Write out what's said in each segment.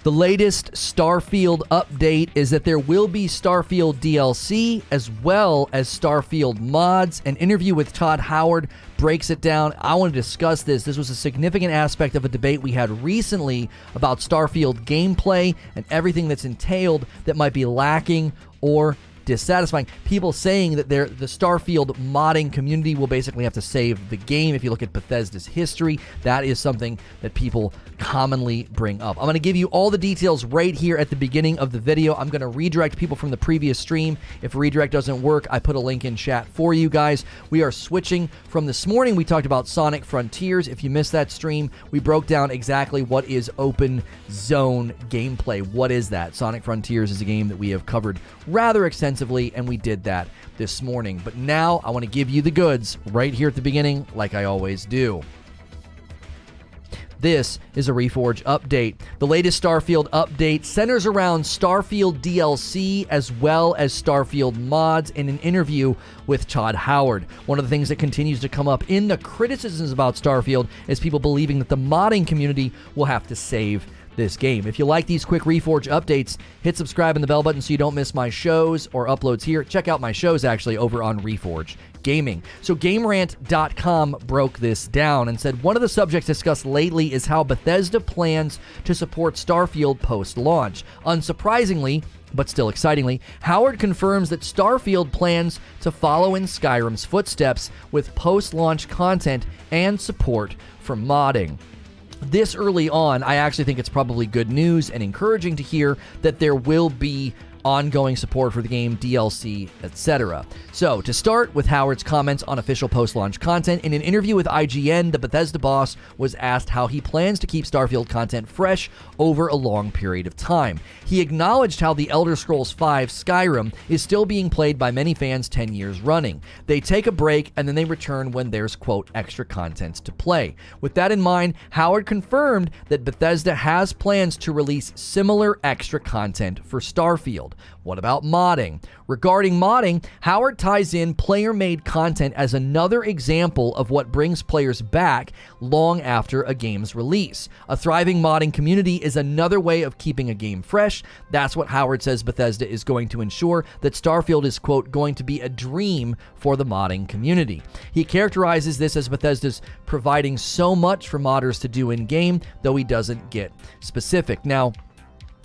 The latest Starfield update is that there will be Starfield DLC as well as Starfield mods. An interview with Todd Howard breaks it down. I want to discuss this. This was a significant aspect of a debate we had recently about Starfield gameplay and everything that's entailed that might be lacking or dissatisfying. People saying that the Starfield modding community will basically have to save the game. If you look at Bethesda's history, that is something that people commonly bring up. I'm going to give you all the details right here at the beginning of the video. I'm going to redirect people from the previous stream. If redirect doesn't work, I put a link in chat for you guys. We are switching from this morning. We talked about Sonic Frontiers. If you missed that stream, we broke down exactly what is open zone gameplay. What is that? Sonic Frontiers is a game that we have covered rather extensively, and we did that this morning. But now I want to give you the goods right here at the beginning, like I always do. This is a Reforge update. The latest Starfield update centers around Starfield DLC as well as Starfield mods in an interview with Todd Howard. One of the things that continues to come up in the criticisms about Starfield is people believing that the modding community will have to save this game. If you like these quick Reforge updates, hit subscribe and the bell button so you don't miss my shows or uploads here. Check out my shows actually over on Reforge Gaming. So GameRant.com broke this down and said one of the subjects discussed lately is how Bethesda plans to support Starfield post-launch. Unsurprisingly, but still excitingly, Howard confirms that Starfield plans to follow in Skyrim's footsteps with post-launch content and support for modding. This early on, I actually think it's probably good news and encouraging to hear that there will be ongoing support for the game, DLC, etc. So, to start with Howard's comments on official post-launch content, in an interview with IGN, the Bethesda boss was asked how he plans to keep Starfield content fresh over a long period of time. He acknowledged how the Elder Scrolls V Skyrim is still being played by many fans 10 years running. They take a break and then they return when there's, quote, extra content to play. With that in mind, Howard confirmed that Bethesda has plans to release similar extra content for Starfield. What about modding? Regarding modding, Howard ties in player-made content as another example of what brings players back long after a game's release. A thriving modding community is another way of keeping a game fresh. That's what Howard says Bethesda is going to ensure, that Starfield is, quote, going to be a dream for the modding community. He characterizes this as Bethesda's providing so much for modders to do in-game, though he doesn't get specific. Now,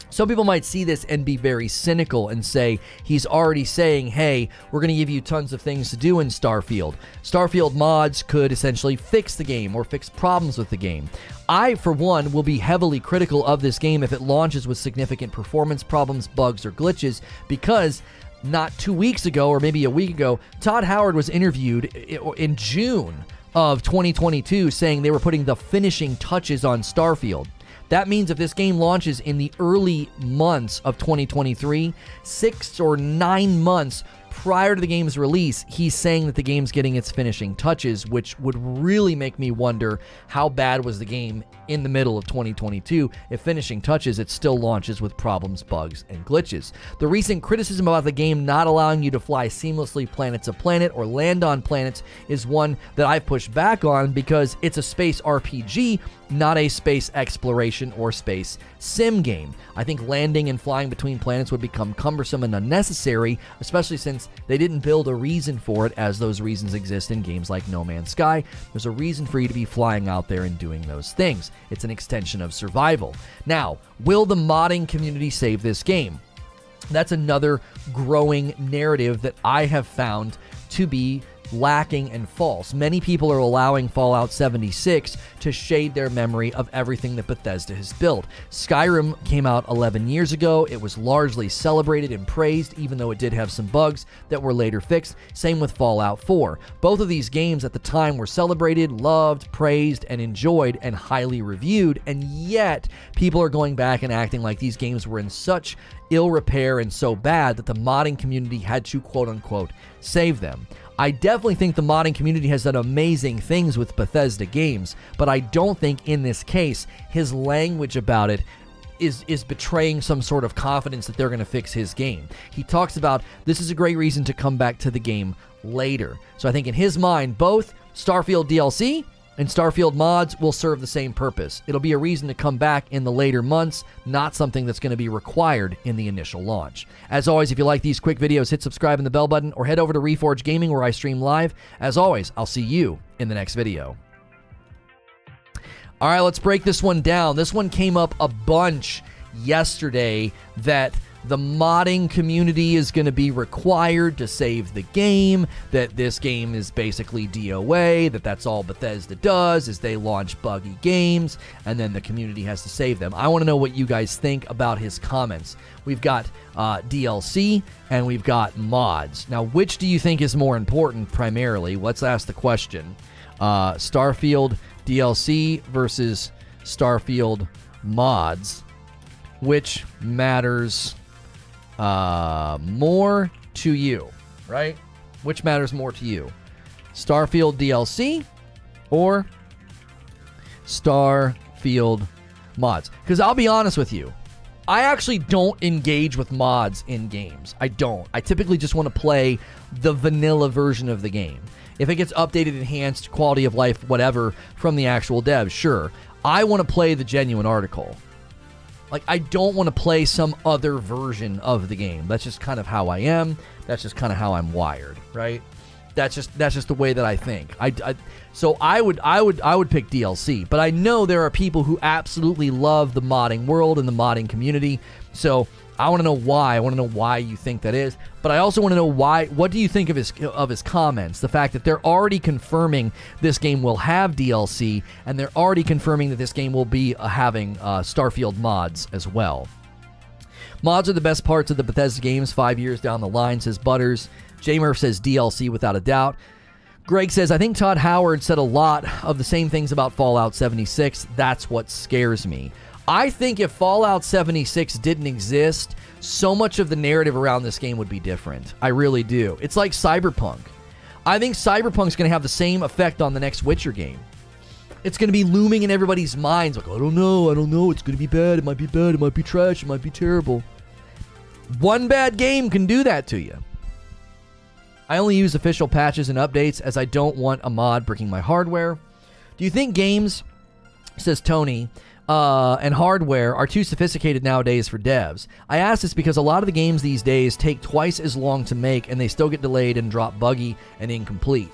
some people might see this and be very cynical and say he's already saying, hey, we're going to give you tons of things to do in Starfield. Starfield mods could essentially fix the game or fix problems with the game. I, for one, will be heavily critical of this game if it launches with significant performance problems, bugs, or glitches, because not 2 weeks ago or maybe a week ago, Todd Howard was interviewed in June of 2022 saying they were putting the finishing touches on Starfield. That means if this game launches in the early months of 2023, 6 or 9 months prior to the game's release, he's saying that the game's getting its finishing touches, which would really make me wonder how bad was the game in the middle of 2022. If finishing touches, it still launches with problems, bugs, and glitches. The recent criticism about the game not allowing you to fly seamlessly planet to planet or land on planets is one that I've pushed back on because it's a space RPG, not a space exploration or space sim game. I think landing and flying between planets would become cumbersome and unnecessary, especially since they didn't build a reason for it, as those reasons exist in games like No Man's Sky. There's a reason for you to be flying out there and doing those things. It's an extension of survival. Now, will the modding community save this game? That's another growing narrative that I have found to be lacking and false. Many people are allowing Fallout 76 to shade their memory of everything that Bethesda has built. Skyrim came out 11 years ago. It was largely celebrated and praised, even though it did have some bugs that were later fixed. Same with Fallout 4. Both of these games at the time were celebrated, loved, praised, and enjoyed, and highly reviewed, and yet people are going back and acting like these games were in such ill repair and so bad that the modding community had to, quote-unquote, save them. I definitely think the modding community has done amazing things with Bethesda games, but I don't think in this case his language about it is betraying some sort of confidence that they're going to fix his game. He talks about this is a great reason to come back to the game later. So I think in his mind, both Starfield DLC And Starfield mods will serve the same purpose. It'll be a reason to come back in the later months, not something that's going to be required in the initial launch. As always, if you like these quick videos, hit subscribe and the bell button, or head over to Reforge Gaming where I stream live. As always, I'll see you in the next video. All right, let's break this one down. This one came up a bunch yesterday, that the modding community is going to be required to save the game, that this game is basically DOA, that's all Bethesda does is they launch buggy games, and then the community has to save them. I want to know what you guys think about his comments. We've got DLC, and we've got mods. Now, which do you think is more important primarily? Let's ask the question. Starfield DLC versus Starfield mods. Which matters more to you, right? Which matters more to you? Starfield DLC or Starfield mods? Because I'll be honest with you, I actually don't engage with mods in games. I don't. I typically just want to play the vanilla version of the game. If it gets updated, enhanced, quality of life, whatever, from the actual devs, sure. I want to play the genuine article. Like, I don't want to play some other version of the game. That's just kind of how I am. That's just kind of how I'm wired, right? That's just the way that I think. So I would pick DLC, but I know there are people who absolutely love the modding world and the modding community. So I want to know why. I want to know why you think that is. But I also want to know why. What do you think of his comments? The fact that they're already confirming this game will have DLC, and they're already confirming that this game will be having Starfield mods as well. Mods are the best parts of the Bethesda games 5 years down the line, says Butters. J-Murph says DLC without a doubt. Greg says, I think Todd Howard said a lot of the same things about Fallout 76. That's what scares me. I think if Fallout 76 didn't exist, so much of the narrative around this game would be different. I really do. It's like Cyberpunk. I think Cyberpunk's going to have the same effect on the next Witcher game. It's going to be looming in everybody's minds. Like, I don't know. It's going to be bad. It might be bad. It might be trash. It might be terrible. One bad game can do that to you. I only use official patches and updates as I don't want a mod breaking my hardware. Do you think games, says Tony, and hardware are too sophisticated nowadays for devs? I ask this because a lot of the games these days take twice as long to make and they still get delayed and drop buggy and incomplete.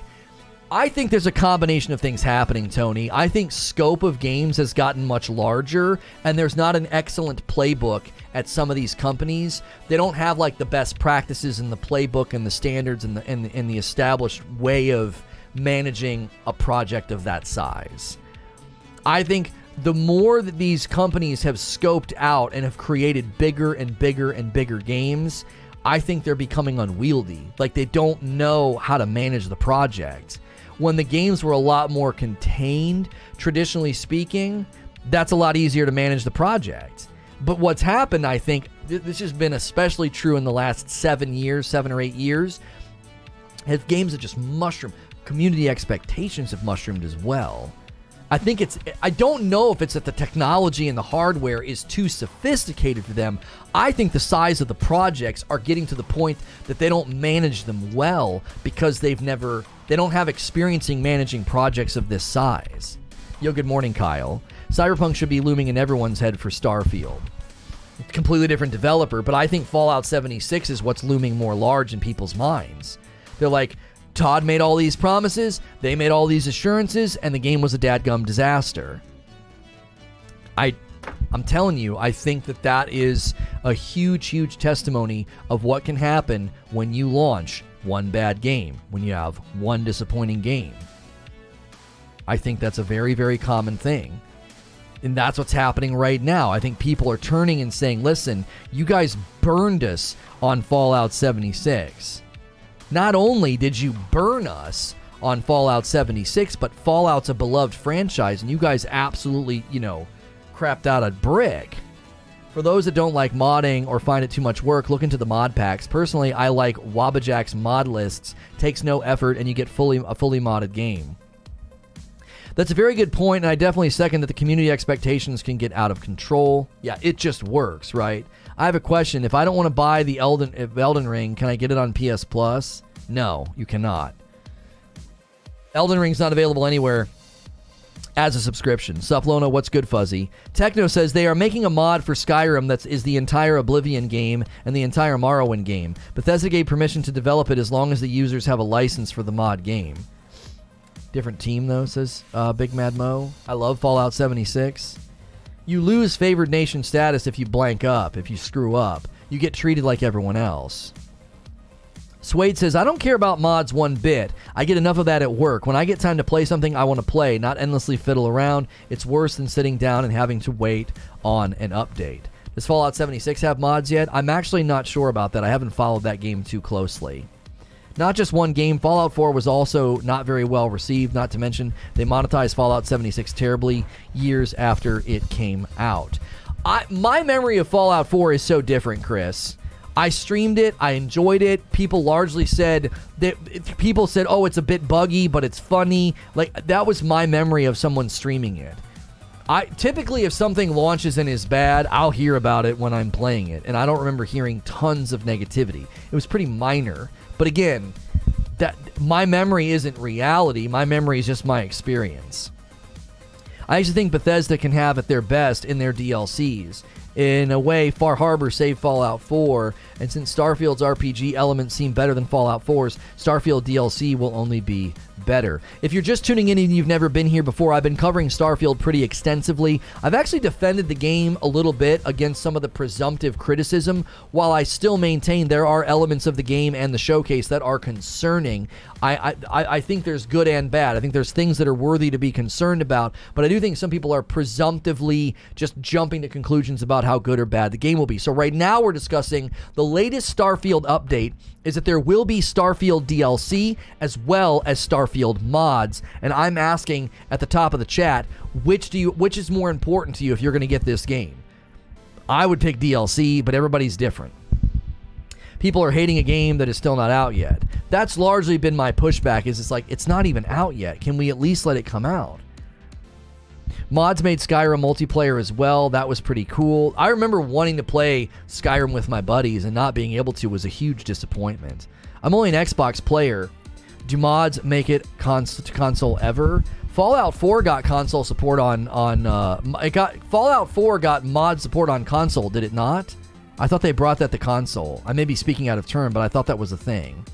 I think there's a combination of things happening, Tony. I think scope of games has gotten much larger, and there's not an excellent playbook at some of these companies. They don't have like the best practices in the playbook and the standards and the established way of managing a project of that size. I think the more that these companies have scoped out and have created bigger and bigger and bigger games, I think they're becoming unwieldy. Like, they don't know how to manage the project. When the games were a lot more contained, traditionally speaking, that's a lot easier to manage the project. But what's happened, I think, this has been especially true in the last 7 or 8 years, as games have just mushroomed. Community expectations have mushroomed as well. I don't know if it's that the technology and the hardware is too sophisticated for them. I think the size of the projects are getting to the point that they don't manage them well because they don't have experience in managing projects of this size. Yo, good morning, Kyle. Cyberpunk should be looming in everyone's head for Starfield. Completely different developer, but I think Fallout 76 is what's looming more large in people's minds. They're like, Todd made all these promises, they made all these assurances, and the game was a dadgum disaster. I'm telling you, I think that is a huge, huge testimony of what can happen when you launch one bad game, when you have one disappointing game. I think that's a very, very common thing. And that's what's happening right now. I think people are turning and saying, listen, you guys burned us on Fallout 76. Not only did you burn us on Fallout 76, but Fallout's a beloved franchise, and you guys absolutely, crapped out a brick. For those that don't like modding or find it too much work, look into the mod packs. Personally, I like Wabajack's mod lists. Takes no effort, and you get a fully modded game. That's a very good point, and I definitely second that the community expectations can get out of control. Yeah, it just works, right? I have a question. If I don't want to buy the Elden Ring, can I get it on PS Plus? No, you cannot. Elden Ring's not available anywhere as a subscription. Sup, Lona, what's good, Fuzzy? Techno says they are making a mod for Skyrim that is the entire Oblivion game and the entire Morrowind game. Bethesda gave permission to develop it as long as the users have a license for the mod game. Different team, though, says Big Mad Mo. I love Fallout 76. You lose favored nation status if you blank up, if you screw up. You get treated like everyone else. Suede says, I don't care about mods one bit. I get enough of that at work. When I get time to play something, I want to play, not endlessly fiddle around. It's worse than sitting down and having to wait on an update. Does Fallout 76 have mods yet? I'm actually not sure about that. I haven't followed that game too closely. Not just one game, Fallout 4 was also not very well received, not to mention they monetized Fallout 76 terribly years after it came out. My memory of Fallout 4 is so different, Chris. I streamed it. I enjoyed it. People largely said oh, it's a bit buggy, but it's funny. Like, that was my memory of someone streaming it. Typically, if something launches and is bad, I'll hear about it when I'm playing it, and I don't remember hearing tons of negativity. It was pretty minor. But again, that my memory isn't reality. My memory is just my experience. I actually think Bethesda can have at their best in their DLCs. In a way, Far Harbor saved Fallout 4, and since Starfield's RPG elements seem better than Fallout 4's, Starfield DLC will only be better. If you're just tuning in and you've never been here before, I've been covering Starfield pretty extensively. I've actually defended the game a little bit against some of the presumptive criticism, while I still maintain there are elements of the game and the showcase that are concerning. I think there's good and bad. I think there's things that are worthy to be concerned about, but I do think some people are presumptively just jumping to conclusions about how good or bad the game will be. So right now we're discussing the latest Starfield update is that there will be Starfield DLC as well as Starfield mods, and I'm asking at the top of the chat, which is more important to you if you're going to get this game? I would pick DLC, but everybody's different. People are hating a game that is still not out yet. That's largely been my pushback, is it's like, it's not even out yet. Can we at least let it come out? Mods made Skyrim multiplayer as well. That was pretty cool. I remember wanting to play Skyrim with my buddies and not being able to was a huge disappointment. I'm only an Xbox player. Do mods make it console ever? Fallout 4 got console support Fallout 4 got mod support on console, did it not? I thought they brought that to console. I may be speaking out of turn, but I thought that was a thing.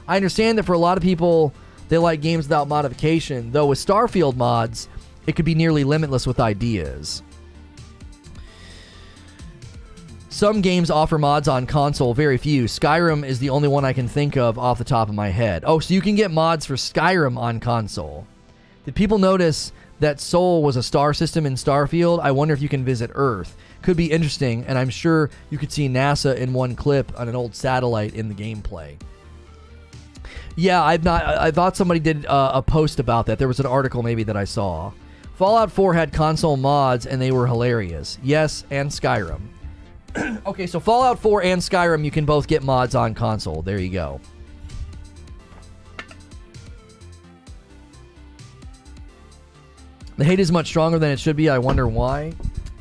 I understand that for a lot of people, they like games without modification, though with Starfield mods, it could be nearly limitless with ideas. Some games offer mods on console, very few. Skyrim is the only one I can think of off the top of my head. Oh, so you can get mods for Skyrim on console. Did people notice that Sol was a star system in Starfield? I wonder if you can visit Earth. Could be interesting, and I'm sure you could see NASA in one clip on an old satellite in the gameplay. Yeah, I thought somebody did a post about that. There was an article maybe that I saw. Fallout 4 had console mods, and they were hilarious. Yes, and Skyrim. Okay, so Fallout 4 and Skyrim, you can both get mods on console. There you go. The hate is much stronger than it should be. I wonder why.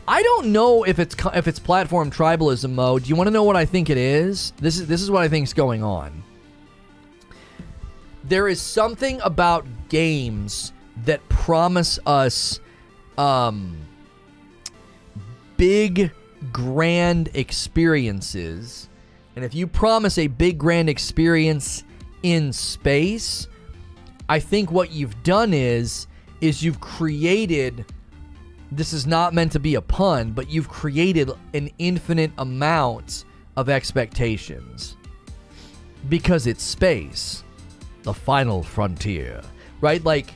I don't know if it's platform tribalism mode. Do you want to know what I think it is? This is what I think is going on. There is something about games that promise us big, grand experiences. And if you promise a big, grand experience in space, I think what you've done is you've created, this is not meant to be a pun, but you've created an infinite amount of expectations. Because it's space. The final frontier. Right? Like,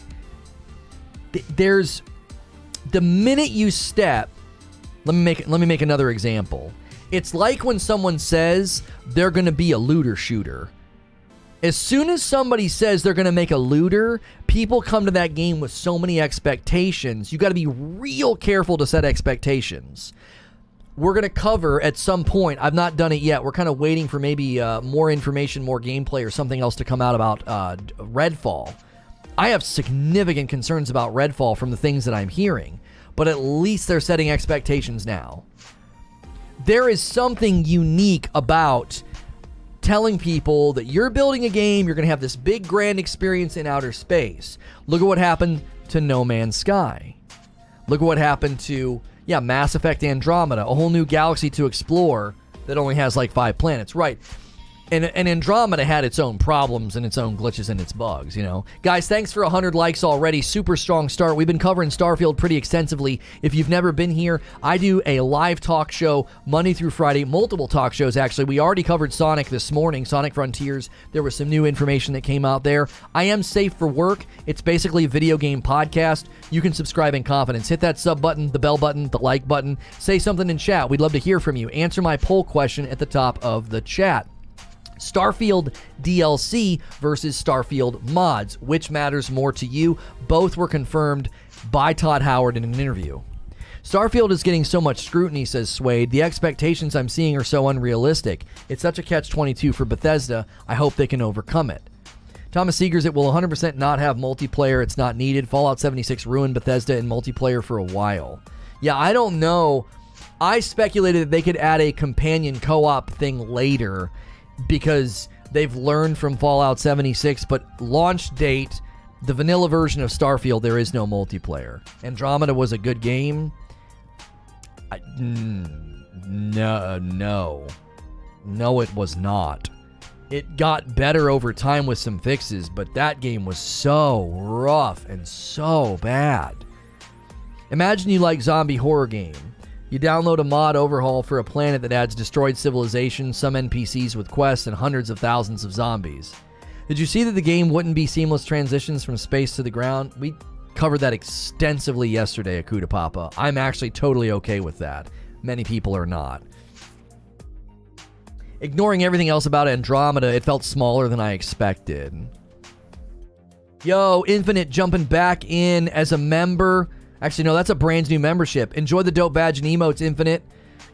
there's the minute you step, let me make another example. It's like when someone says they're going to be a looter shooter. As soon as somebody says they're going to make a looter, people come to that game with so many expectations. You got to be real careful to set expectations. We're going to cover at some point, I've not done it yet, we're kind of waiting for maybe more information, more gameplay, or something else to come out about Redfall. I have significant concerns about Redfall from the things that I'm hearing, but at least they're setting expectations now. There is something unique about telling people that you're building a game, you're going to have this big grand experience in outer space. Look at what happened to No Man's Sky. Look at what happened to, Mass Effect Andromeda, a whole new galaxy to explore that only has like 5 planets. Right. And Andromeda had its own problems and its own glitches and its bugs, Guys, thanks for 100 likes already. Super strong start. We've been covering Starfield pretty extensively. If you've never been here, I do a live talk show Monday through Friday. Multiple talk shows, actually. We already covered Sonic this morning, Sonic Frontiers. There was some new information that came out there. I am safe for work. It's basically a video game podcast. You can subscribe in confidence. Hit that sub button, the bell button, the like button. Say something in chat. We'd love to hear from you. Answer my poll question at the top of the chat. Starfield DLC versus Starfield mods. Which matters more to you? Both were confirmed by Todd Howard in an interview. Starfield is getting so much scrutiny, says Suede. The expectations I'm seeing are so unrealistic. It's such a catch-22 for Bethesda. I hope they can overcome it. Thomas Seegers, it will 100% not have multiplayer. It's not needed. Fallout 76 ruined Bethesda in multiplayer for a while. Yeah, I don't know. I speculated that they could add a companion co-op thing later, because they've learned from Fallout 76, but launch date, the vanilla version of Starfield, there is no multiplayer. Andromeda was a good game. No, it was not. It got better over time with some fixes, but that game was so rough and so bad. Imagine you like zombie horror game. You download a mod overhaul for a planet that adds destroyed civilization, some NPCs with quests, and hundreds of thousands of zombies. Did you see that the game wouldn't be seamless transitions from space to the ground? We covered that extensively yesterday at Kuda Papa. I'm actually totally okay with that. Many people are not. Ignoring everything else about Andromeda, it felt smaller than I expected. Yo, Infinite jumping back in as a member. Actually, no, that's a brand new membership. Enjoy the dope badge and emotes, Infinite.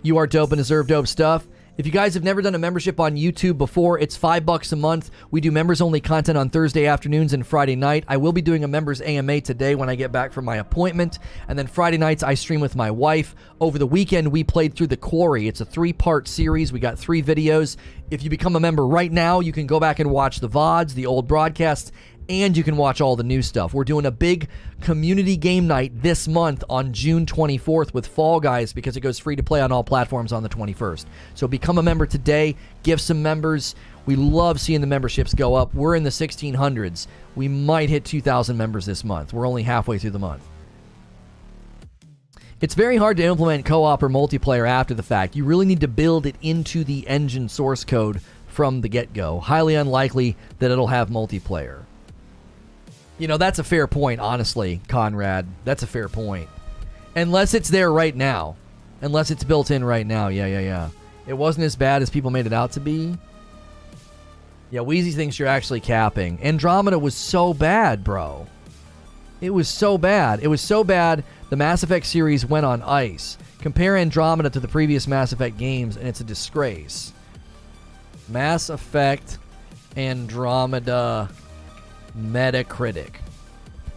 You are dope and deserve dope stuff. If you guys have never done a membership on YouTube before, it's $5 a month. We do members-only content on Thursday afternoons and Friday night. I will be doing a members AMA today when I get back from my appointment. And then Friday nights, I stream with my wife. Over the weekend, we played through The Quarry. It's a 3-part series. We got 3 videos. If you become a member right now, you can go back and watch the VODs, the old broadcasts, and you can watch all the new stuff. We're doing a big community game night this month on June 24th with Fall Guys, because it goes free to play on all platforms on the 21st. So become a member today. Give some members. We love seeing the memberships go up. We're in the 1600s. We might hit 2,000 members this month. We're only halfway through the month. It's very hard to implement co-op or multiplayer after the fact. You really need to build it into the engine source code from the get-go. Highly unlikely that it'll have multiplayer. That's a fair point, honestly, Conrad. That's a fair point. Unless it's there right now. Unless it's built in right now. Yeah. It wasn't as bad as people made it out to be. Yeah, Wheezy thinks you're actually capping. Andromeda was so bad, bro. It was so bad. It was so bad, the Mass Effect series went on ice. Compare Andromeda to the previous Mass Effect games, and it's a disgrace. Mass Effect Andromeda Metacritic.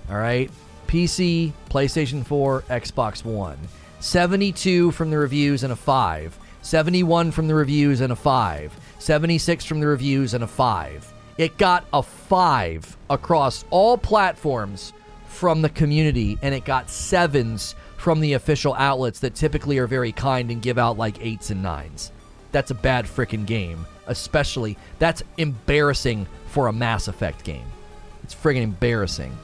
All right. PC, PlayStation 4, Xbox One. 72 from the reviews and a 5. 71 from the reviews and a 5. 76 from the reviews and a 5. It got a 5 across all platforms from the community, and it got 7s from the official outlets that typically are very kind and give out like 8s and 9s. That's a bad freaking game. Especially, that's embarrassing for a Mass Effect game. It's friggin' embarrassing.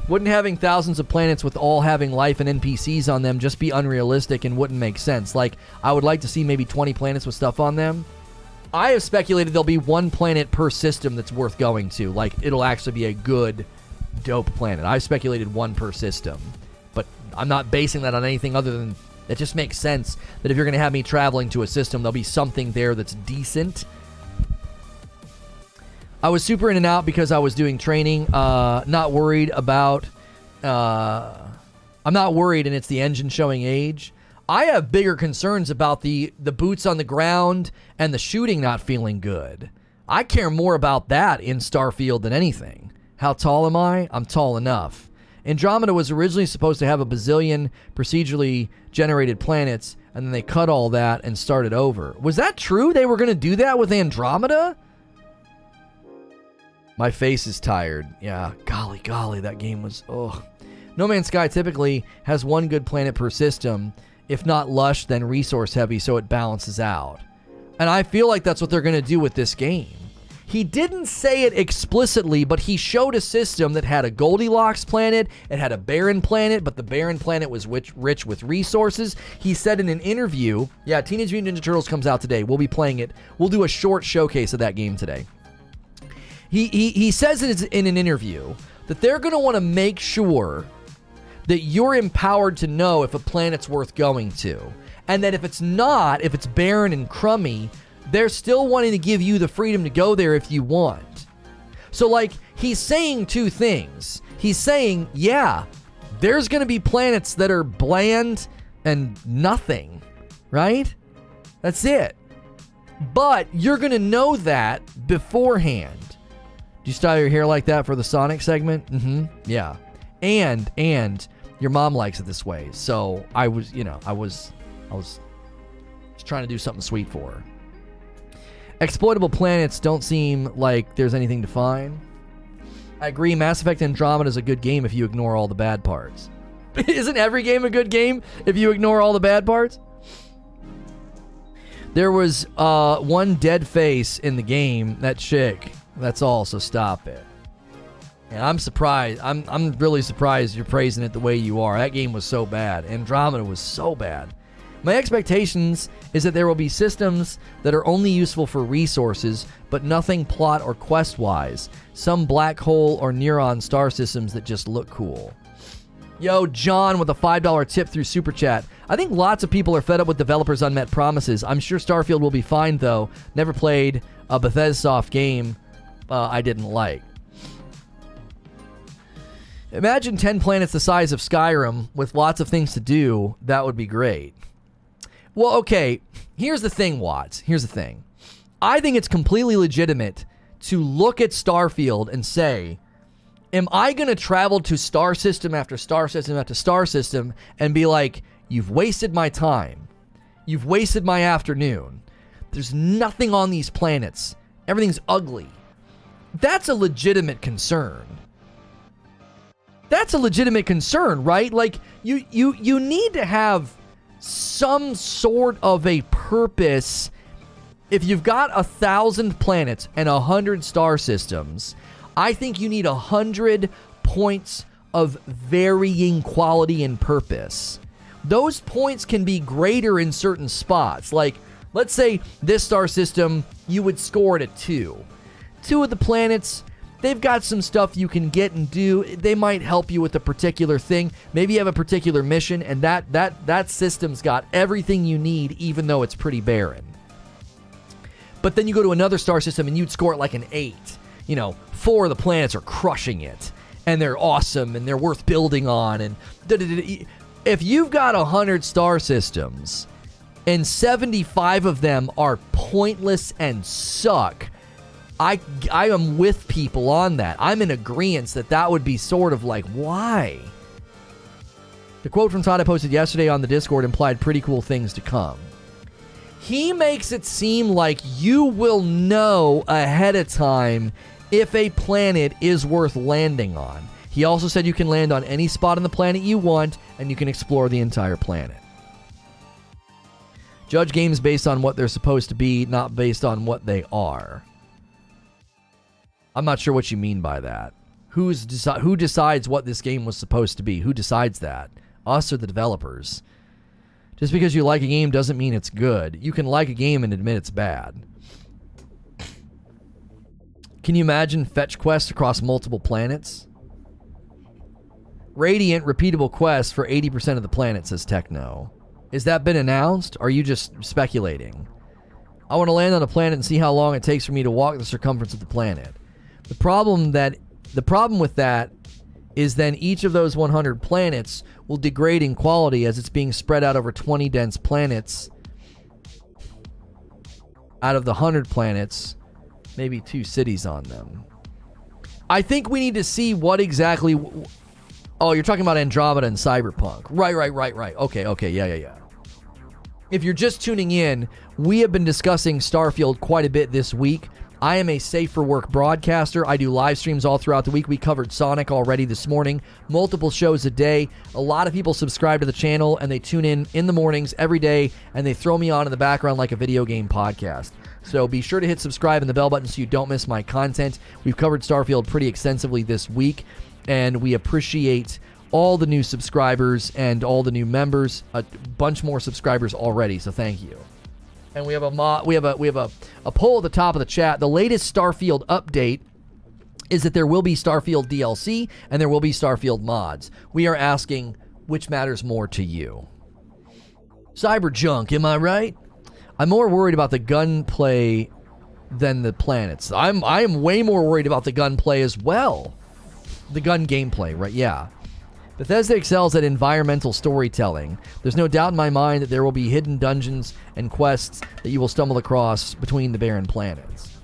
Wouldn't having thousands of planets with all having life and NPCs on them just be unrealistic and wouldn't make sense? Like, I would like to see maybe 20 planets with stuff on them. I have speculated there'll be 1 planet per system that's worth going to. Like, it'll actually be a good, dope planet. I've speculated 1 per system. But I'm not basing that on anything other than it just makes sense that if you're going to have me traveling to a system, there'll be something there that's decent. I was super in and out because I was doing training. Not worried about... I'm not worried, and it's the engine showing age. I have bigger concerns about the boots on the ground and the shooting not feeling good. I care more about that in Starfield than anything. How tall am I? I'm tall enough. Andromeda was originally supposed to have a bazillion procedurally generated planets, and then they cut all that and started over. Was that true? They were going to do that with Andromeda? My face is tired. Yeah, golly, that game was, ugh. No Man's Sky typically has one good planet per system. If not lush, then resource heavy, so it balances out. And I feel like that's what they're going to do with this game. He didn't say it explicitly, but he showed a system that had a Goldilocks planet, it had a barren planet, but the barren planet was rich with resources. He said in an interview, yeah, Teenage Mutant Ninja Turtles comes out today. We'll be playing it. We'll do a short showcase of that game today. He says in an interview that they're going to want to make sure that you're empowered to know if a planet's worth going to. And that if it's not, if it's barren and crummy, they're still wanting to give you the freedom to go there if you want. So, like, he's saying two things. He's saying, yeah, there's going to be planets that are bland and nothing, right? That's it. But you're going to know that beforehand. Do you style your hair like that for the Sonic segment? Mm-hmm. Yeah. And your mom likes it this way. So I was trying to do something sweet for her. Exploitable planets don't seem like there's anything to find. I agree, Mass Effect Andromeda is a good game if you ignore all the bad parts. Isn't every game a good game if you ignore all the bad parts? There was one dead face in the game, that chick. That's all, so stop it. And I'm surprised. I'm really surprised you're praising it the way you are. That game was so bad. Andromeda was so bad. My expectations is that there will be systems that are only useful for resources, but nothing plot or quest-wise. Some black hole or neuron star systems that just look cool. Yo, John with a $5 tip through Super Chat. I think lots of people are fed up with developers' unmet promises. I'm sure Starfield will be fine, though. Never played a Bethesda Soft game I didn't like. Imagine 10 planets the size of Skyrim with lots of things to do. That would be great. Well, okay, here's the thing, Watts. Here's the thing. I think it's completely legitimate to look at Starfield and say, am I going to travel to star system after star system after star system and be like, you've wasted my time. You've wasted my afternoon. There's nothing on these planets. Everything's ugly. That's a legitimate concern. That's a legitimate concern, right? Like, you need to have some sort of a purpose. If you've got 1,000 planets and 100 star systems, I think you need 100 points of varying quality and purpose. Those points can be greater in certain spots. Like, let's say this star system, you would score it at 2. 2 of the planets, they've got some stuff you can get and do. They might help you with a particular thing. Maybe you have a particular mission, and that system's got everything you need, even though it's pretty barren. But then you go to another star system, and you'd score it like an 8. 4 of the planets are crushing it, and they're awesome, and they're worth building on. And if you've got 100 star systems, and 75 of them are pointless and suck, I am with people on that. I'm in agreement that would be sort of like, why? The quote from Todd I posted yesterday on the Discord implied pretty cool things to come. He makes it seem like you will know ahead of time if a planet is worth landing on. He also said you can land on any spot on the planet you want, and you can explore the entire planet. Judge games based on what they're supposed to be, not based on what they are. I'm not sure what you mean by that. Who decides what this game was supposed to be? Who decides that? Us or the developers? Just because you like a game doesn't mean it's good. You can like a game and admit it's bad. Can you imagine fetch quests across multiple planets? Radiant repeatable quests for 80% of the planet, says Techno. Has that been announced? Or are you just speculating? I want to land on a planet and see how long it takes for me to walk the circumference of the planet. The problem with that is then each of those 100 planets will degrade in quality as it's being spread out over 20 dense planets. Out of the 100 planets, maybe 2 cities on them. I think we need to see what exactly... Oh, you're talking about Andromeda and Cyberpunk. Right. Okay, yeah. If you're just tuning in, we have been discussing Starfield quite a bit this week. I am a safe for work broadcaster. I do live streams all throughout the week. We covered Sonic already this morning, multiple shows a day. A lot of people subscribe to the channel and they tune in the mornings every day and they throw me on in the background like a video game podcast. So be sure to hit subscribe and the bell button so you don't miss my content. We've covered Starfield pretty extensively this week, and we appreciate all the new subscribers and all the new members. A bunch more subscribers already, so thank you. And we have a poll at the top of the chat. The latest Starfield update is that there will be Starfield DLC and there will be Starfield mods. We are asking which matters more to you. Cyberjunk, am I right? I'm more worried about the gunplay than the planets. I am way more worried about the gunplay as well. The gun gameplay, right? Yeah. Bethesda excels at environmental storytelling. There's no doubt in my mind that there will be hidden dungeons and quests that you will stumble across between the barren planets.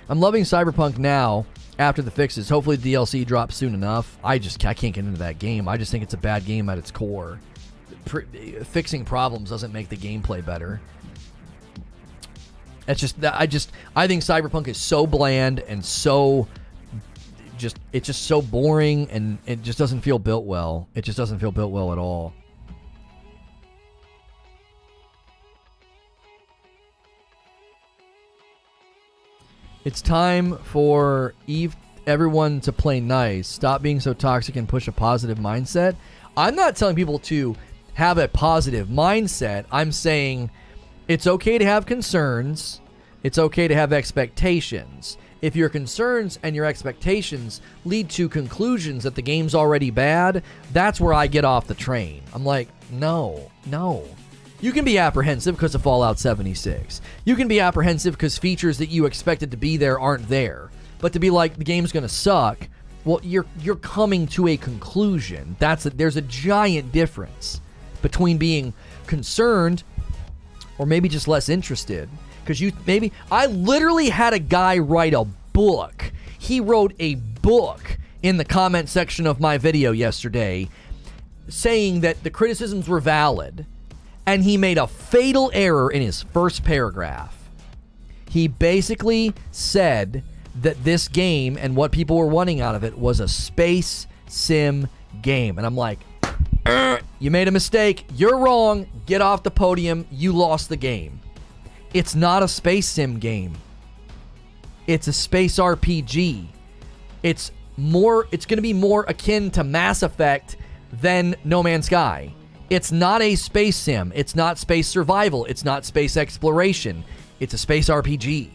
I'm loving Cyberpunk now after the fixes. Hopefully the DLC drops soon enough. I can't get into that game. I just think it's a bad game at its core. Fixing problems doesn't make the gameplay better. It's just I think Cyberpunk is so bland and it's just so boring, and it just doesn't feel built well. It just doesn't feel built well at all. It's time for everyone to play nice. Stop being so toxic and push a positive mindset. I'm not telling people to have a positive mindset. I'm saying it's okay to have concerns. It's okay to have expectations. If your concerns and your expectations lead to conclusions that the game's already bad, that's where I get off the train. I'm like, no. You can be apprehensive because of Fallout 76. You can be apprehensive because features that you expected to be there aren't there. But to be like, the game's going to suck, well, you're coming to a conclusion. There's a giant difference between being concerned or maybe just less interested. Because I literally had a guy write a book. He wrote a book in the comment section of my video yesterday saying that the criticisms were valid, and he made a fatal error in his first paragraph. He basically said that this game and what people were wanting out of it was a space sim game. And I'm like, you made a mistake. You're wrong. Get off the podium. You lost the game. It's not a space sim game. It's a space RPG. It's going to be more akin to Mass Effect than No Man's Sky. It's not a space sim. It's not space survival. It's not space exploration. It's a space RPG.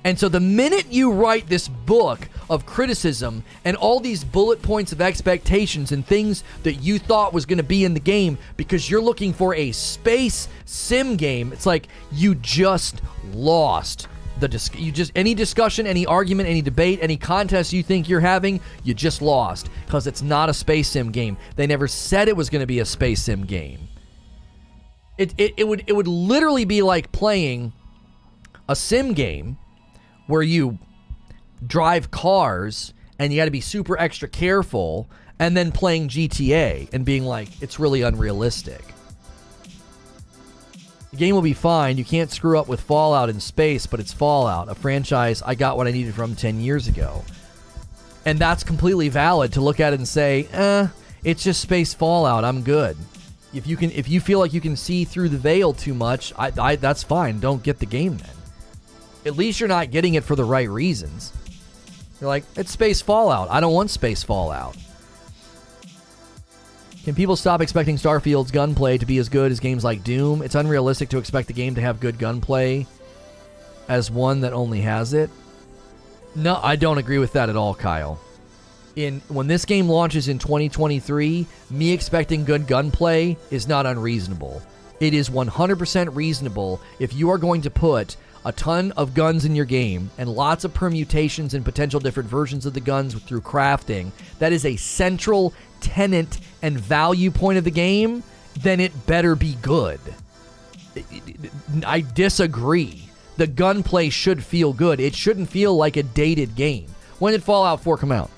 And so the minute you write this book of criticism and all these bullet points of expectations and things that you thought was going to be in the game because you're looking for a space sim game, it's like you just lost any discussion, any argument, any debate, any contest you think you're having, you just lost, because it's not a space sim game. They never said it was going to be a space sim game. It would literally be like playing a sim game where you drive cars and you got to be super extra careful, and then playing GTA and being like, it's really unrealistic. The game will be fine. You can't screw up with Fallout in space, but it's Fallout, a franchise I got what I needed from 10 years ago. And that's completely valid to look at it and say, it's just space Fallout, I'm good. If you feel like you can see through the veil too much, that's fine. Don't get the game then. At least you're not getting it for the right reasons. You're like, it's space Fallout. I don't want space Fallout. Can people stop expecting Starfield's gunplay to be as good as games like Doom? It's unrealistic to expect the game to have good gunplay as one that only has it. No, I don't agree with that at all, Kyle. When this game launches in 2023, me expecting good gunplay is not unreasonable. It is 100% reasonable if you are going to put a ton of guns in your game and lots of permutations and potential different versions of the guns through crafting. That is a central tenet and value point of the game. Then it better be good. I disagree. The gunplay should feel good. It shouldn't feel like a dated game. When did Fallout 4 come out?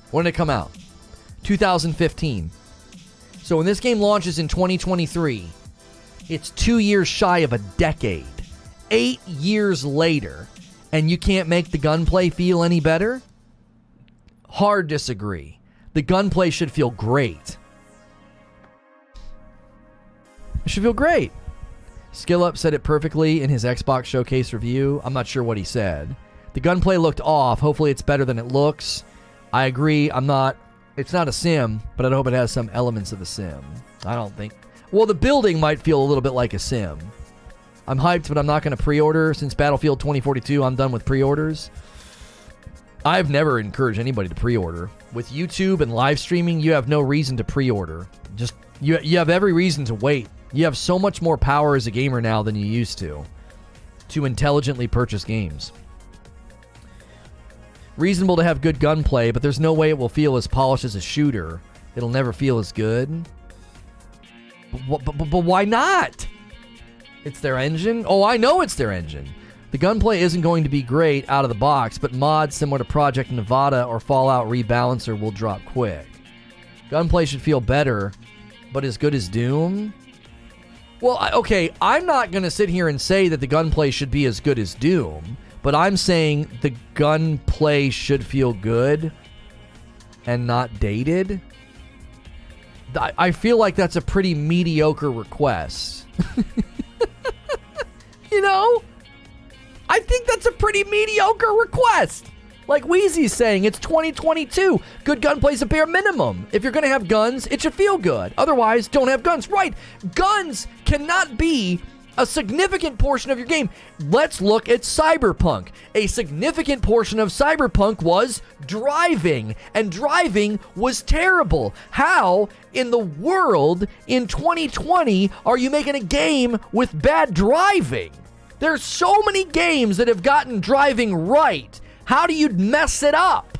When did it come out? 2015. So when this game launches in 2023, it's 2 years shy of a decade. 8 years later, and you can't make the gunplay feel any better? Hard disagree. The gunplay should feel great. It should feel great. SkillUp said it perfectly in his Xbox Showcase review. I'm not sure what he said. The gunplay looked off. Hopefully it's better than it looks. I agree. It's not a sim, but I hope it has some elements of a sim. I don't think. Well, the building might feel a little bit like a sim. I'm hyped, but I'm not going to pre-order. Since Battlefield 2042, I'm done with pre-orders. I've never encouraged anybody to pre-order. With YouTube and live streaming, you have no reason to pre-order. Just you have every reason to wait. You have so much more power as a gamer now than you used to intelligently purchase games. Reasonable to have good gunplay, but there's no way it will feel as polished as a shooter. It'll never feel as good. But why not? It's their engine? Oh, I know it's their engine. The gunplay isn't going to be great out of the box, but mods similar to Project Nevada or Fallout Rebalancer will drop quick. Gunplay should feel better, but as good as Doom? Well, okay, I'm not going to sit here and say that the gunplay should be as good as Doom, but I'm saying the gunplay should feel good and not dated. I feel like that's a pretty mediocre request. You know? I think that's a pretty mediocre request. Like Wheezy's saying, it's 2022. Good gunplay's a bare minimum. If you're going to have guns, it should feel good. Otherwise, don't have guns. Right. Guns cannot be a significant portion of your game. Let's look at Cyberpunk. A significant portion of Cyberpunk was driving, and driving was terrible. How in the world in 2020 are you making a game with bad driving? There's so many games that have gotten driving right. How do you mess it up?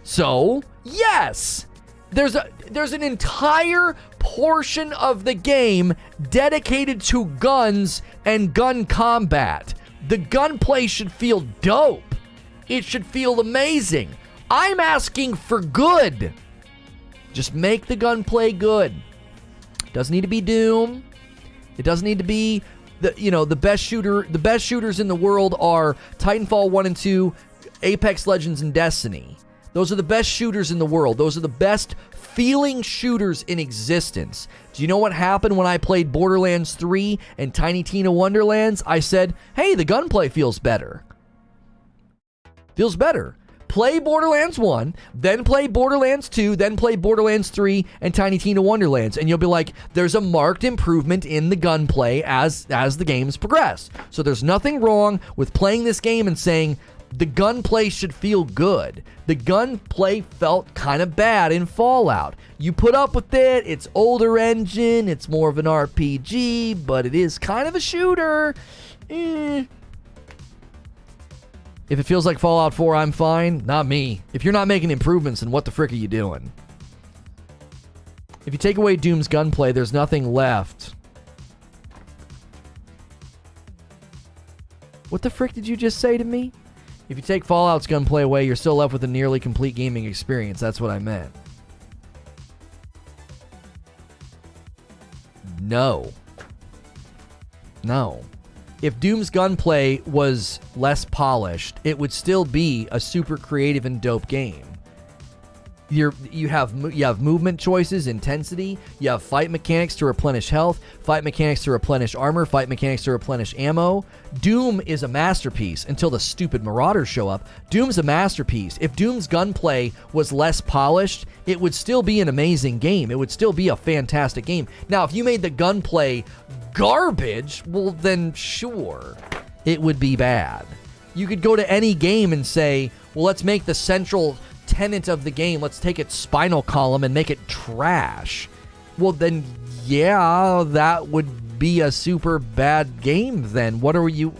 So, yes, there's an entire portion of the game dedicated to guns and gun combat. The gunplay should feel dope. It should feel amazing. I'm asking for good. Just make the gunplay good. Doesn't need to be Doom. It doesn't need to be the best shooter. The best shooters in the world are Titanfall 1 and 2, Apex Legends, and Destiny. Those are the best shooters in the world. Those are the best feeling shooters in existence. Do you know what happened when I played Borderlands 3 and Tiny Tina Wonderlands? I said, hey, the gunplay feels better. Feels better. Play Borderlands 1, then play Borderlands 2, then play Borderlands 3 and Tiny Tina Wonderlands, and you'll be like, there's a marked improvement in the gunplay as the games progress. So there's nothing wrong with playing this game and saying, the gunplay should feel good. The gunplay felt kind of bad in Fallout. You put up with it. It's older engine. It's more of an RPG, but it is kind of a shooter. If it feels like Fallout 4, I'm fine. Not me. If you're not making improvements, then what the frick are you doing? If you take away Doom's gunplay, there's nothing left. What the frick did you just say to me? If you take Fallout's gunplay away, you're still left with a nearly complete gaming experience. That's what I meant. No. If Doom's gunplay was less polished, it would still be a super creative and dope game. You have movement choices, intensity, you have fight mechanics to replenish health, fight mechanics to replenish armor, fight mechanics to replenish ammo. Doom is a masterpiece until the stupid Marauders show up. Doom's a masterpiece. If Doom's gunplay was less polished, it would still be an amazing game. It would still be a fantastic game. Now, if you made the gunplay garbage, well then sure, it would be bad. You could go to any game and say, well, let's make the central tenet of the game, let's take its spinal column and make it trash. Well then, yeah, that would be a super bad game then. What are you...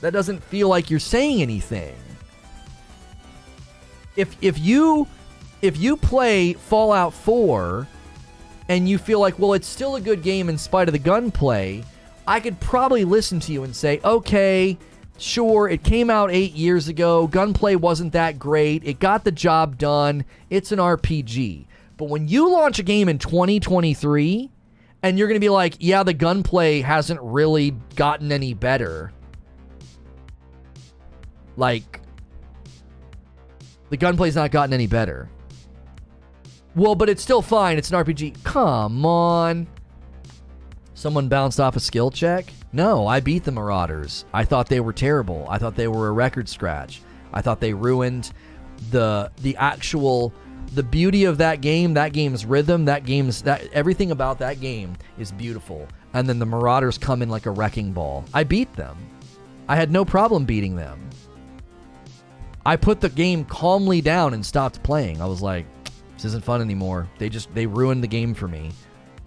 That doesn't feel like you're saying anything. If you play Fallout 4 and you feel like, well, it's still a good game in spite of the gunplay, I could probably listen to you and say, okay, sure, it came out 8 years ago. Gunplay wasn't that great. It got the job done. It's an RPG. But when you launch a game in 2023 and you're going to be like, yeah, the gunplay hasn't really gotten any better. Like, the gunplay's not gotten any better. Well, but it's still fine. It's an RPG. Come on. Someone bounced off a skill check? No, I beat the Marauders. I thought they were terrible. I thought they were a record scratch. I thought they ruined the beauty of that game's rhythm, everything about that game is beautiful. And then the Marauders come in like a wrecking ball. I beat them. I had no problem beating them. I put the game calmly down and stopped playing. I was like, this isn't fun anymore. They ruined the game for me.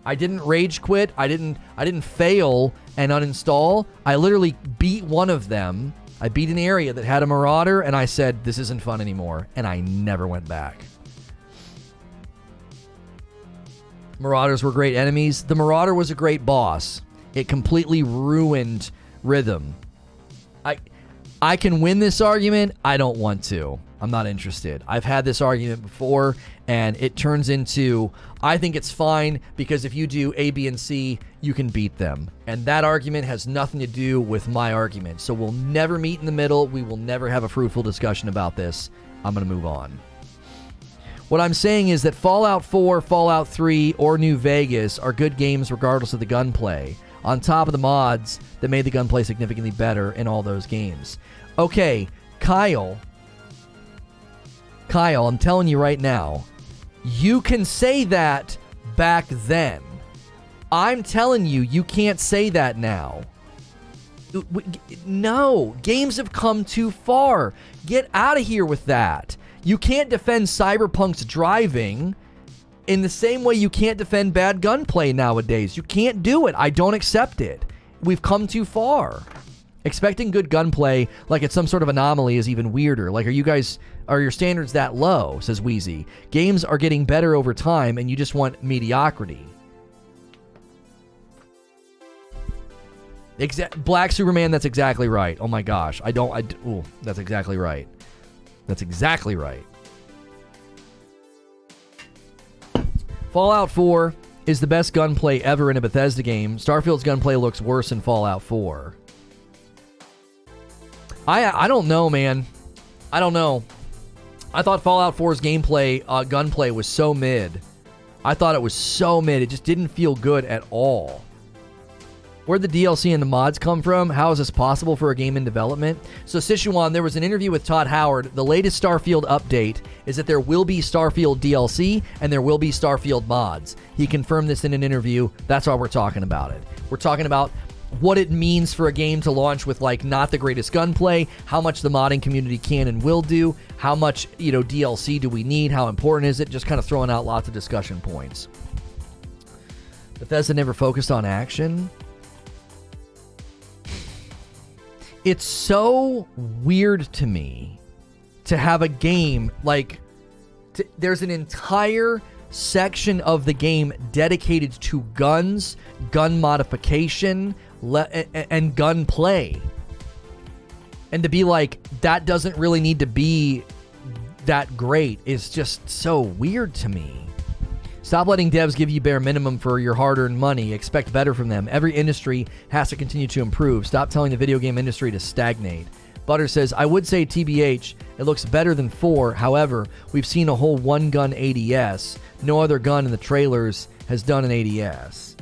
I didn't rage quit. I didn't fail and uninstall. I literally beat one of them. I beat an area that had a Marauder, and I said, this isn't fun anymore. And I never went back. Marauders were great enemies. The Marauder was a great boss. It completely ruined rhythm. I can win this argument. I don't want to. I'm not interested. I've had this argument before, and it turns into, I think it's fine because if you do A, B, and C, you can beat them. And that argument has nothing to do with my argument. So we'll never meet in the middle. We will never have a fruitful discussion about this. I'm going to move on. What I'm saying is that Fallout 4, Fallout 3, or New Vegas are good games regardless of the gunplay, on top of the mods that made the gunplay significantly better in all those games. Okay, Kyle, I'm telling you right now, you can say that back then. I'm telling you, you can't say that now. No, games have come too far. Get out of here with that. You can't defend Cyberpunk's driving in the same way you can't defend bad gunplay nowadays. You can't do it. I don't accept it. We've come too far. Expecting good gunplay like it's some sort of anomaly is even weirder. Like, are your standards that low, says Wheezy. Games are getting better over time and you just want mediocrity. Black Superman, that's exactly right. Oh my gosh. That's exactly right. That's exactly right. Fallout 4 is the best gunplay ever in a Bethesda game. Starfield's gunplay looks worse in Fallout 4. I don't know, man. I don't know. I thought Fallout 4's gunplay was so mid. I thought it was so mid. It just didn't feel good at all. Where'd the DLC and the mods come from? How is this possible for a game in development? So, Sichuan, there was an interview with Todd Howard. The latest Starfield update is that there will be Starfield DLC and there will be Starfield mods. He confirmed this in an interview. That's why we're talking about it. We're talking about what it means for a game to launch with, like, not the greatest gunplay, how much the modding community can and will do, how much, DLC do we need, how important is it, just kind of throwing out lots of discussion points. Bethesda never focused on action. It's so weird to me to have a game like there's an entire section of the game dedicated to guns, gun modification, and gunplay. And to be like, that doesn't really need to be that great is just so weird to me. Stop letting devs give you bare minimum for your hard-earned money. Expect better from them. Every industry has to continue to improve. Stop telling the video game industry to stagnate. Butter says, I would say TBH, it looks better than 4. However, we've seen a whole one-gun ADS. No other gun in the trailers has done an ADS.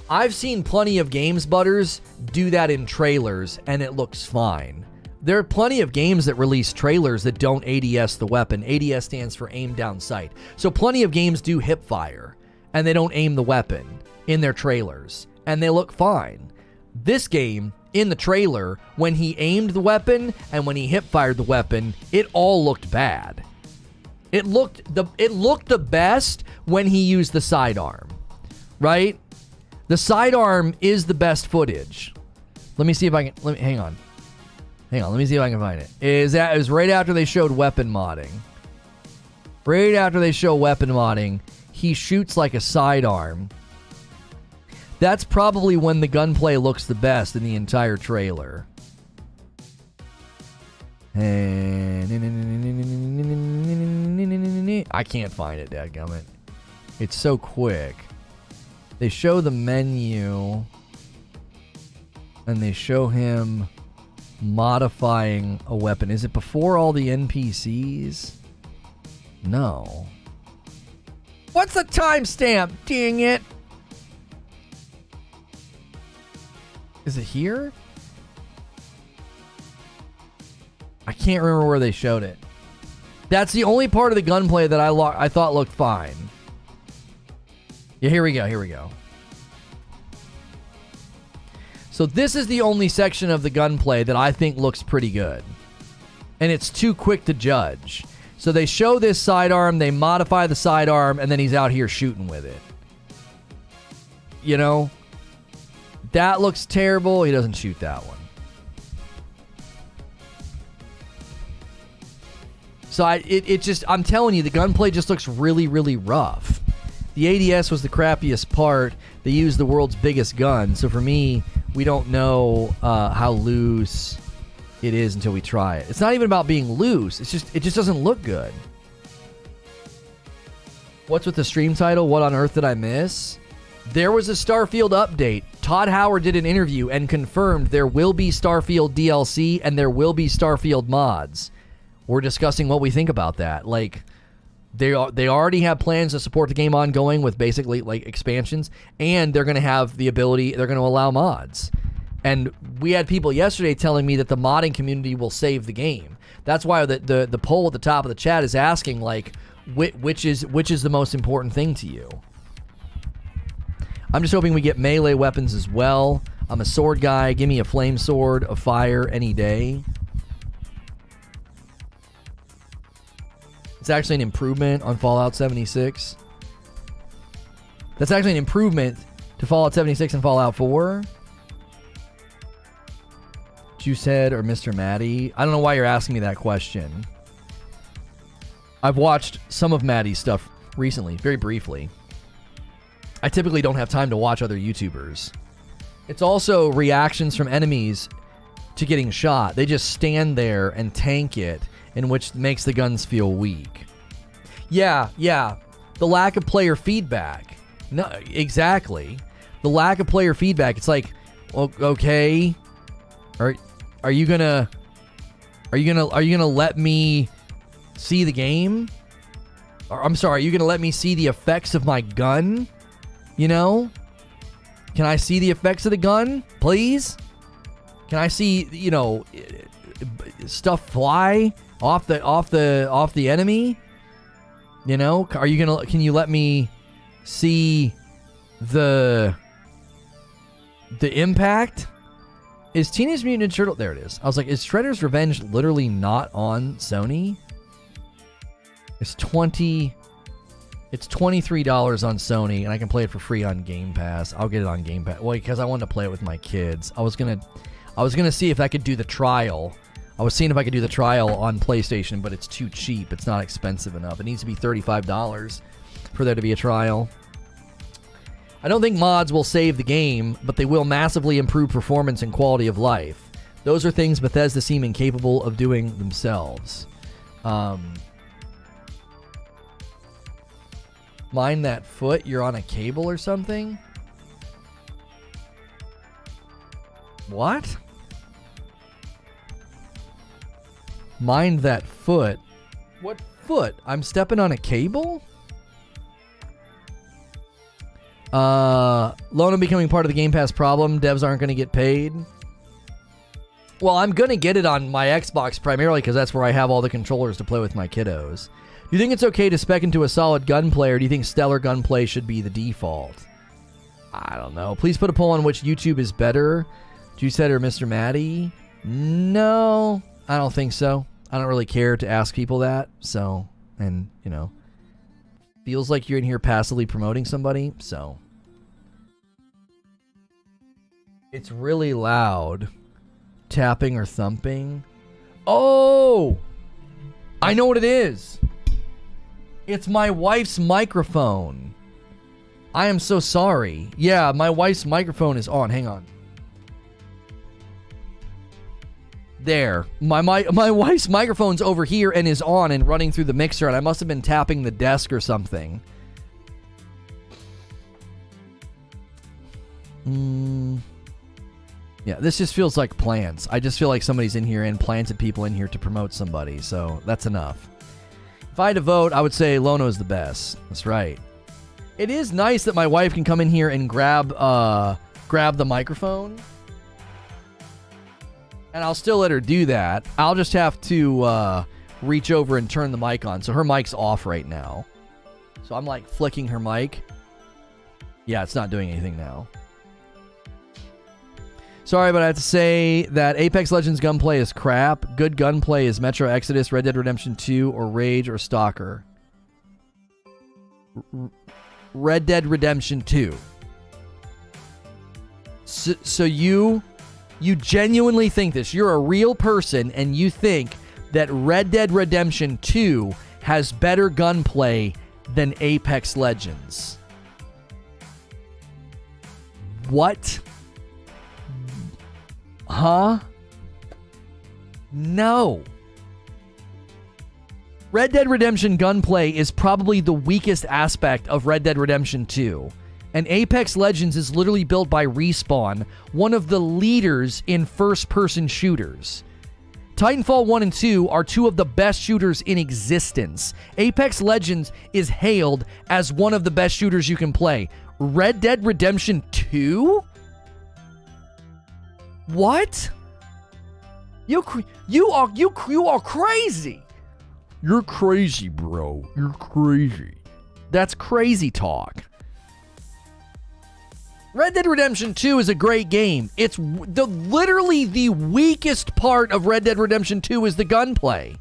I've seen plenty of games, Butters, do that in trailers, and it looks fine. There are plenty of games that release trailers that don't ADS the weapon. ADS stands for aim down sight. So plenty of games do hip fire, and they don't aim the weapon in their trailers, and they look fine. This game, in the trailer, when he aimed the weapon and when he hip fired the weapon, it all looked bad. It looked the best when he used the sidearm, right? The sidearm is the best footage. Let me see if I can. Hang on. Let me see if I can find it. It was right after they showed weapon modding. Right after they show weapon modding, he shoots like a sidearm. That's probably when the gunplay looks the best in the entire trailer. I can't find it, dadgummit. It's so quick. They show the menu, and they show him modifying a weapon. Is it before all the NPCs? No. What's the timestamp? Dang it. Is it here? I can't remember where they showed it. That's the only part of the gunplay that I thought looked fine. Yeah, here we go. So this is the only section of the gunplay that I think looks pretty good. And it's too quick to judge. So they show this sidearm, they modify the sidearm, and then he's out here shooting with it. You know? That looks terrible. He doesn't shoot that one. So I'm telling you, the gunplay just looks really, really rough. The ADS was the crappiest part. They used the world's biggest gun. So for me, we don't know how loose it is until we try it. It's not even about being loose. It just doesn't look good. What's with the stream title? What on earth did I miss? There was a Starfield update. Todd Howard did an interview and confirmed there will be Starfield DLC and there will be Starfield mods. We're discussing what we think about that. Like, they already have plans to support the game ongoing with basically like expansions, and they're going to have the ability, they're going to allow mods. And we had people yesterday telling me that the modding community will save the game. That's why the poll at the top of the chat is asking, like, which is the most important thing to you? I'm just hoping we get melee weapons as well. I'm a sword guy. Give me a flame sword, a fire any day. It's actually an improvement on Fallout 76. That's actually an improvement to Fallout 76 and Fallout 4. Juicehead or Mr. Maddie? I don't know why you're asking me that question. I've watched some of Maddie's stuff recently, very briefly. I typically don't have time to watch other YouTubers. It's also reactions from enemies to getting shot. They just stand there and tank it, in which makes the guns feel weak. Yeah. The lack of player feedback. No, exactly. The lack of player feedback. It's like, okay, are you gonna let me see the game? Or, I'm sorry, are you gonna let me see the effects of my gun? You know? Can I see the effects of the gun, please? Can I see, you know, stuff fly off the enemy? You know, can you let me see the impact? Is Teenage Mutant Ninja Turtle, there it is. I was like, is Shredder's Revenge literally not on Sony? It's $23 on Sony, and I can play it for free on Game Pass. I'll get it on Game Pass. Well, because I wanted to play it with my kids. I was gonna see if I could do the trial. I was seeing if I could do the trial on PlayStation, but it's too cheap. It's not expensive enough. It needs to be $35 for there to be a trial. I don't think mods will save the game, but they will massively improve performance and quality of life. Those are things Bethesda seem incapable of doing themselves. Mind that foot, you're on a cable or something? What? Mind that foot. What foot? I'm stepping on a cable? Lona becoming part of the Game Pass problem. Devs aren't going to get paid. Well, I'm going to get it on my Xbox primarily because that's where I have all the controllers to play with my kiddos. Do you think it's okay to spec into a solid gunplay, or do you think stellar gunplay should be the default? I don't know. Please put a poll on which YouTube is better, Juicehead or Mr. Maddie. No, I don't think so. I don't really care to ask people that. So, and, you know, feels like you're in here passively promoting somebody. So, it's really loud. Tapping or thumping. Oh! I know what it is. It's my wife's microphone. I am so sorry. Yeah, my wife's microphone is on. Hang on. There. My wife's microphone's over here and is on and running through the mixer, and I must have been tapping the desk or something. Yeah, this just feels like plants. I just feel like somebody's in here and planted people in here to promote somebody, so that's enough. If I had to vote, I would say Lono's the best. That's right. It is nice that my wife can come in here and grab the microphone. And I'll still let her do that. I'll just have to reach over and turn the mic on. So her mic's off right now. So I'm like flicking her mic. Yeah, it's not doing anything now. Sorry, but I have to say that Apex Legends gunplay is crap. Good gunplay is Metro Exodus, Red Dead Redemption 2, or Rage, or Stalker. Red Dead Redemption 2. So you genuinely think this. You're a real person, and you think that Red Dead Redemption 2 has better gunplay than Apex Legends. What? Huh? No. Red Dead Redemption gunplay is probably the weakest aspect of Red Dead Redemption 2. And Apex Legends is literally built by Respawn, one of the leaders in first-person shooters. Titanfall 1 and 2 are two of the best shooters in existence. Apex Legends is hailed as one of the best shooters you can play. Red Dead Redemption 2? What? You are crazy. You're crazy, bro. You're crazy. That's crazy talk. Red Dead Redemption 2 is a great game. It's literally the weakest part of Red Dead Redemption 2 is the gunplay.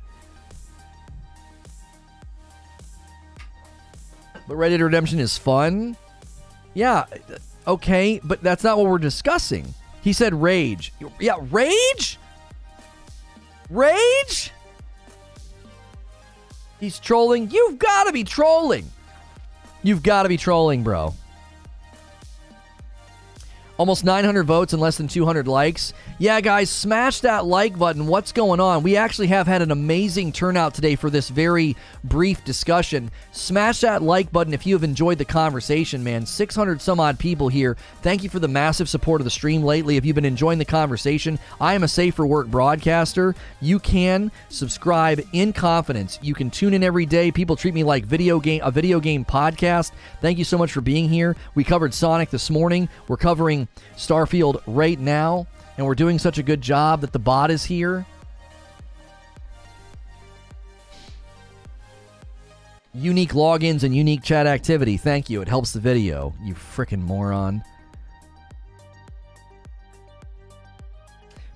But Red Dead Redemption is fun. Yeah, okay, but that's not what we're discussing. He said Rage. Yeah, Rage? Rage? He's trolling. You've got to be trolling. You've got to be trolling, bro. Almost 900 votes and less than 200 likes. Yeah, guys, smash that like button. What's going on? We actually have had an amazing turnout today for this very brief discussion. Smash that like button if you have enjoyed the conversation, man. 600 some odd people here. Thank you for the massive support of the stream lately. If you've been enjoying the conversation, I am a safe for work broadcaster. You can subscribe in confidence. You can tune in every day. People treat me like a video game podcast. Thank you so much for being here. We covered Sonic this morning. We're covering Starfield right now, and we're doing such a good job that the bot is here. Unique logins and unique chat activity. Thank you. It helps the video. You frickin' moron.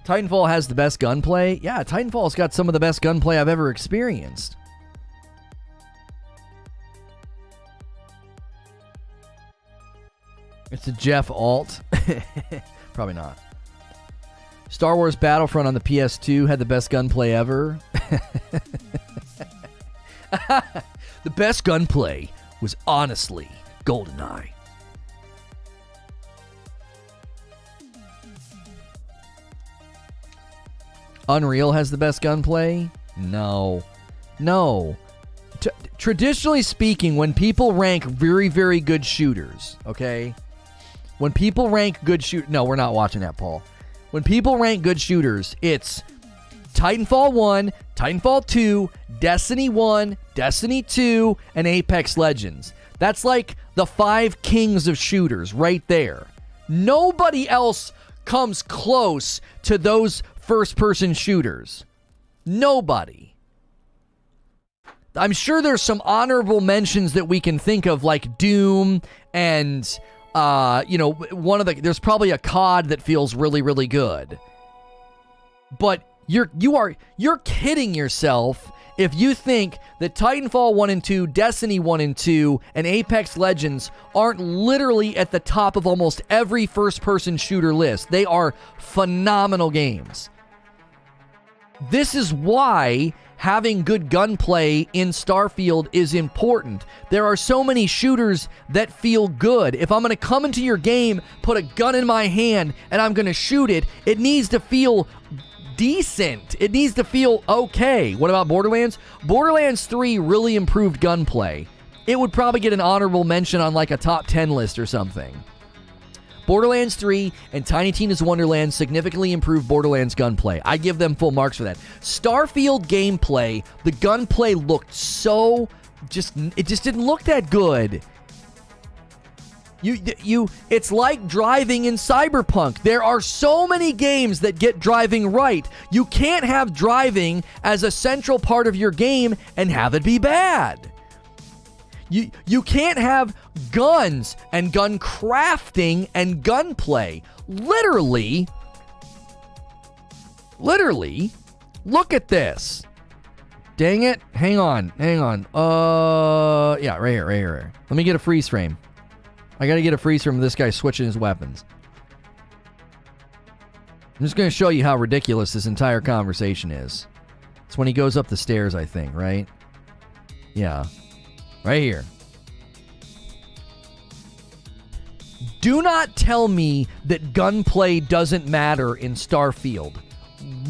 Titanfall has the best gunplay. Yeah, Titanfall's got some of the best gunplay I've ever experienced. It's a Jeff alt. Probably not. Star Wars Battlefront on the PS2 had the best gunplay ever. The best gunplay was honestly GoldenEye. Unreal has the best gunplay? No. Traditionally speaking, when people rank very, very good shooters, okay? When people rank good No, we're not watching that, Paul. When people rank good shooters, it's Titanfall 1, Titanfall 2, Destiny 1, Destiny 2, and Apex Legends. That's like the 5 kings of shooters right there. Nobody else comes close to those first-person shooters. Nobody. I'm sure there's some honorable mentions that we can think of, like Doom and, there's probably a COD that feels really, really good. But you're kidding yourself if you think that Titanfall 1 and 2, Destiny 1 and 2, and Apex Legends aren't literally at the top of almost every first-person shooter list. They are phenomenal games. This is why having good gunplay in Starfield is important. There are so many shooters that feel good. If I'm going to come into your game, put a gun in my hand, and I'm going to shoot it, it needs to feel decent. It needs to feel okay. What about Borderlands? Borderlands 3 really improved gunplay. It would probably get an honorable mention on like a top 10 list or something. Borderlands 3 and Tiny Tina's Wonderland significantly improved Borderlands gunplay. I give them full marks for that. Starfield gameplay, the gunplay looked so it just didn't look that good. It's like driving in Cyberpunk. There are so many games that get driving right. You can't have driving as a central part of your game and have it be bad. You can't have guns and gun crafting and gunplay. Literally, look at this. Dang it. Hang on. Yeah, right here. Let me get a freeze frame. I gotta get a freeze frame of this guy switching his weapons. I'm just gonna show you how ridiculous this entire conversation is. It's when he goes up the stairs, I think, right? Yeah. Right here. Do not tell me that gunplay doesn't matter in Starfield.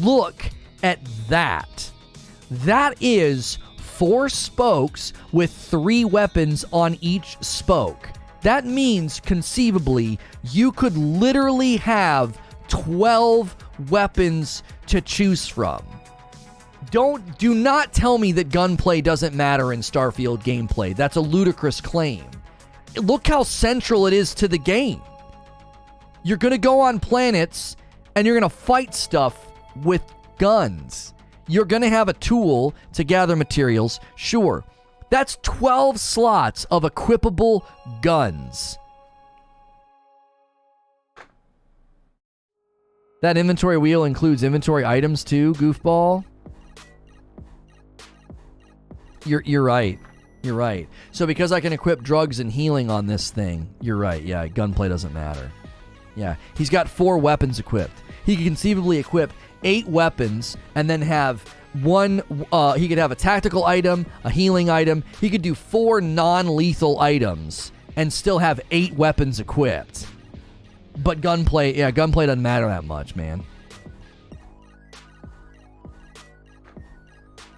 Look at that. That is 4 spokes with 3 weapons on each spoke. That means, conceivably, you could literally have 12 weapons to choose from. Do not tell me that gunplay doesn't matter in Starfield gameplay. That's a ludicrous claim. Look how central it is to the game. You're going to go on planets and you're going to fight stuff with guns. You're going to have a tool to gather materials. Sure. That's 12 slots of equipable guns. That inventory wheel includes inventory items too, goofball. You're right. You're right. So because I can equip drugs and healing on this thing, you're right. Yeah, gunplay doesn't matter. Yeah, he's got 4 weapons equipped. He could conceivably equip 8 weapons and then have one, he could have a tactical item, a healing item. He could do 4 non-lethal items and still have 8 weapons equipped. But gunplay doesn't matter that much, man.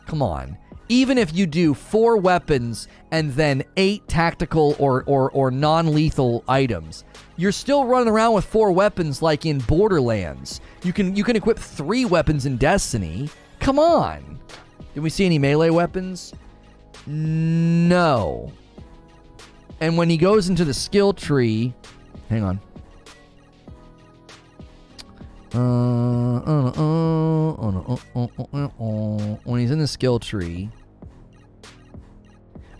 Come on. Even if you do 4 weapons and then 8 tactical or non-lethal items, you're still running around with 4 weapons like in Borderlands. You can equip 3 weapons in Destiny. Come on. Did we see any melee weapons? No. And when he goes into the skill tree, hang on. When he's in the skill tree.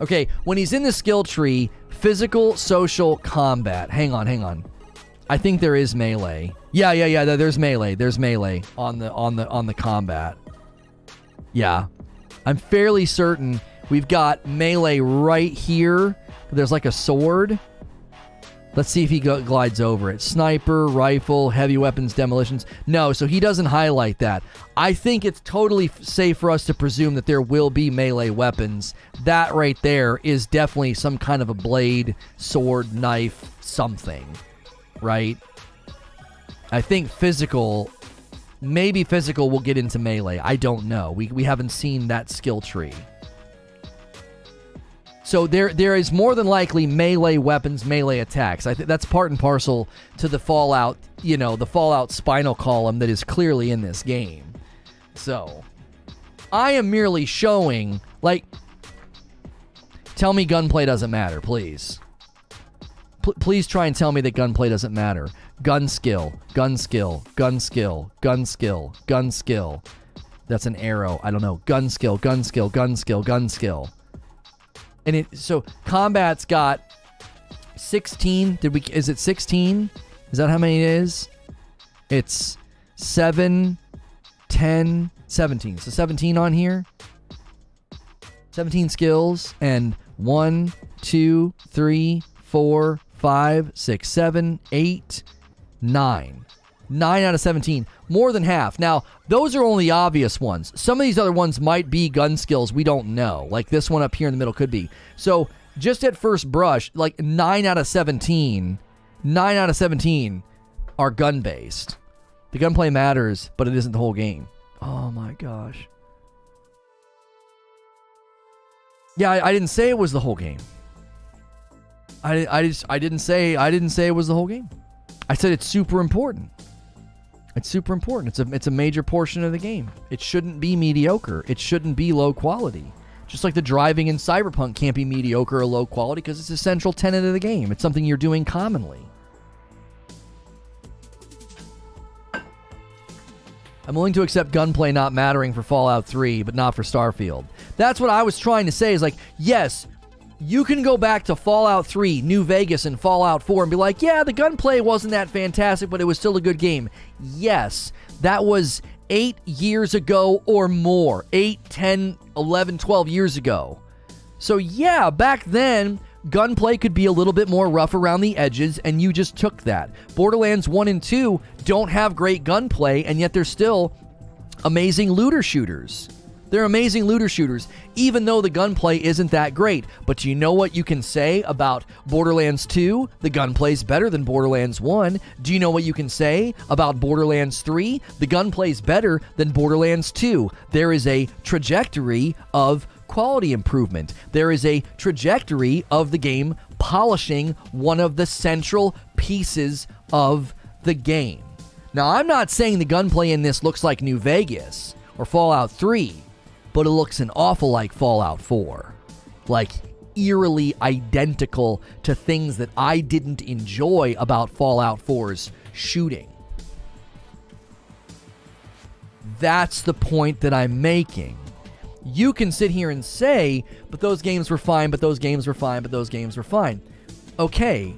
Okay, when he's in the skill tree, physical, social, combat. Hang on. I think there is melee. Yeah. There's melee. There's melee on the combat. Yeah, I'm fairly certain we've got melee right here. There's like a sword. Let's see if he glides over it. Sniper, rifle, heavy weapons, demolitions. No, so he doesn't highlight that. I think it's totally safe for us to presume that there will be melee weapons. That right there is definitely some kind of a blade, sword, knife, something, right? I think physical, maybe physical will get into melee. I don't know. We haven't seen that skill tree. So there is more than likely melee weapons, melee attacks. I think that's part and parcel to the Fallout, the Fallout spinal column that is clearly in this game. So I am merely showing, tell me gunplay doesn't matter, please. Please try and tell me that gunplay doesn't matter. Gun skill. That's an arrow. I don't know. Gun skill. And so combat's got 16. Is it 16? Is that how many it is? It's 7, 10, 17. So 17 on here. 17 skills and 1, 2, 3, 4, 5, 6, 7, 8, 9. 9 out of 17. More than half. Now, those are only obvious ones. Some of these other ones might be gun skills we don't know. Like this one up here in the middle could be. So, just at first brush, 9 out of 17 are gun-based. The gunplay matters, but it isn't the whole game. Oh my gosh. Yeah, I didn't say it was the whole game. I didn't say it was the whole game. I said it's super important. It's super important. It's a major portion of the game. It shouldn't be mediocre. It shouldn't be low quality. Just like the driving in Cyberpunk can't be mediocre or low quality because it's a central tenet of the game. It's something you're doing commonly. I'm willing to accept gunplay not mattering for Fallout 3, but not for Starfield. That's what I was trying to say is like, yes, you can go back to Fallout 3, New Vegas, and Fallout 4 and be like, yeah, the gunplay wasn't that fantastic, but it was still a good game. Yes, that was 8 years ago or more. 8, 10, 11, 12 years ago. So yeah, back then, gunplay could be a little bit more rough around the edges, and you just took that. Borderlands 1 and 2 don't have great gunplay, and yet they're still amazing looter shooters. They're amazing looter shooters, even though the gunplay isn't that great. But you know what you can say about Borderlands 2? The gunplay's better than Borderlands 1. Do you know what you can say about Borderlands 3? The gunplay's better than Borderlands 2. There is a trajectory of quality improvement. There is a trajectory of the game polishing one of the central pieces of the game. Now, I'm not saying the gunplay in this looks like New Vegas or Fallout 3, but it looks an awful like Fallout 4. Like, eerily identical to things that I didn't enjoy about Fallout 4's shooting. That's the point that I'm making. You can sit here and say, but those games were fine, but those games were fine, but those games were fine. Okay.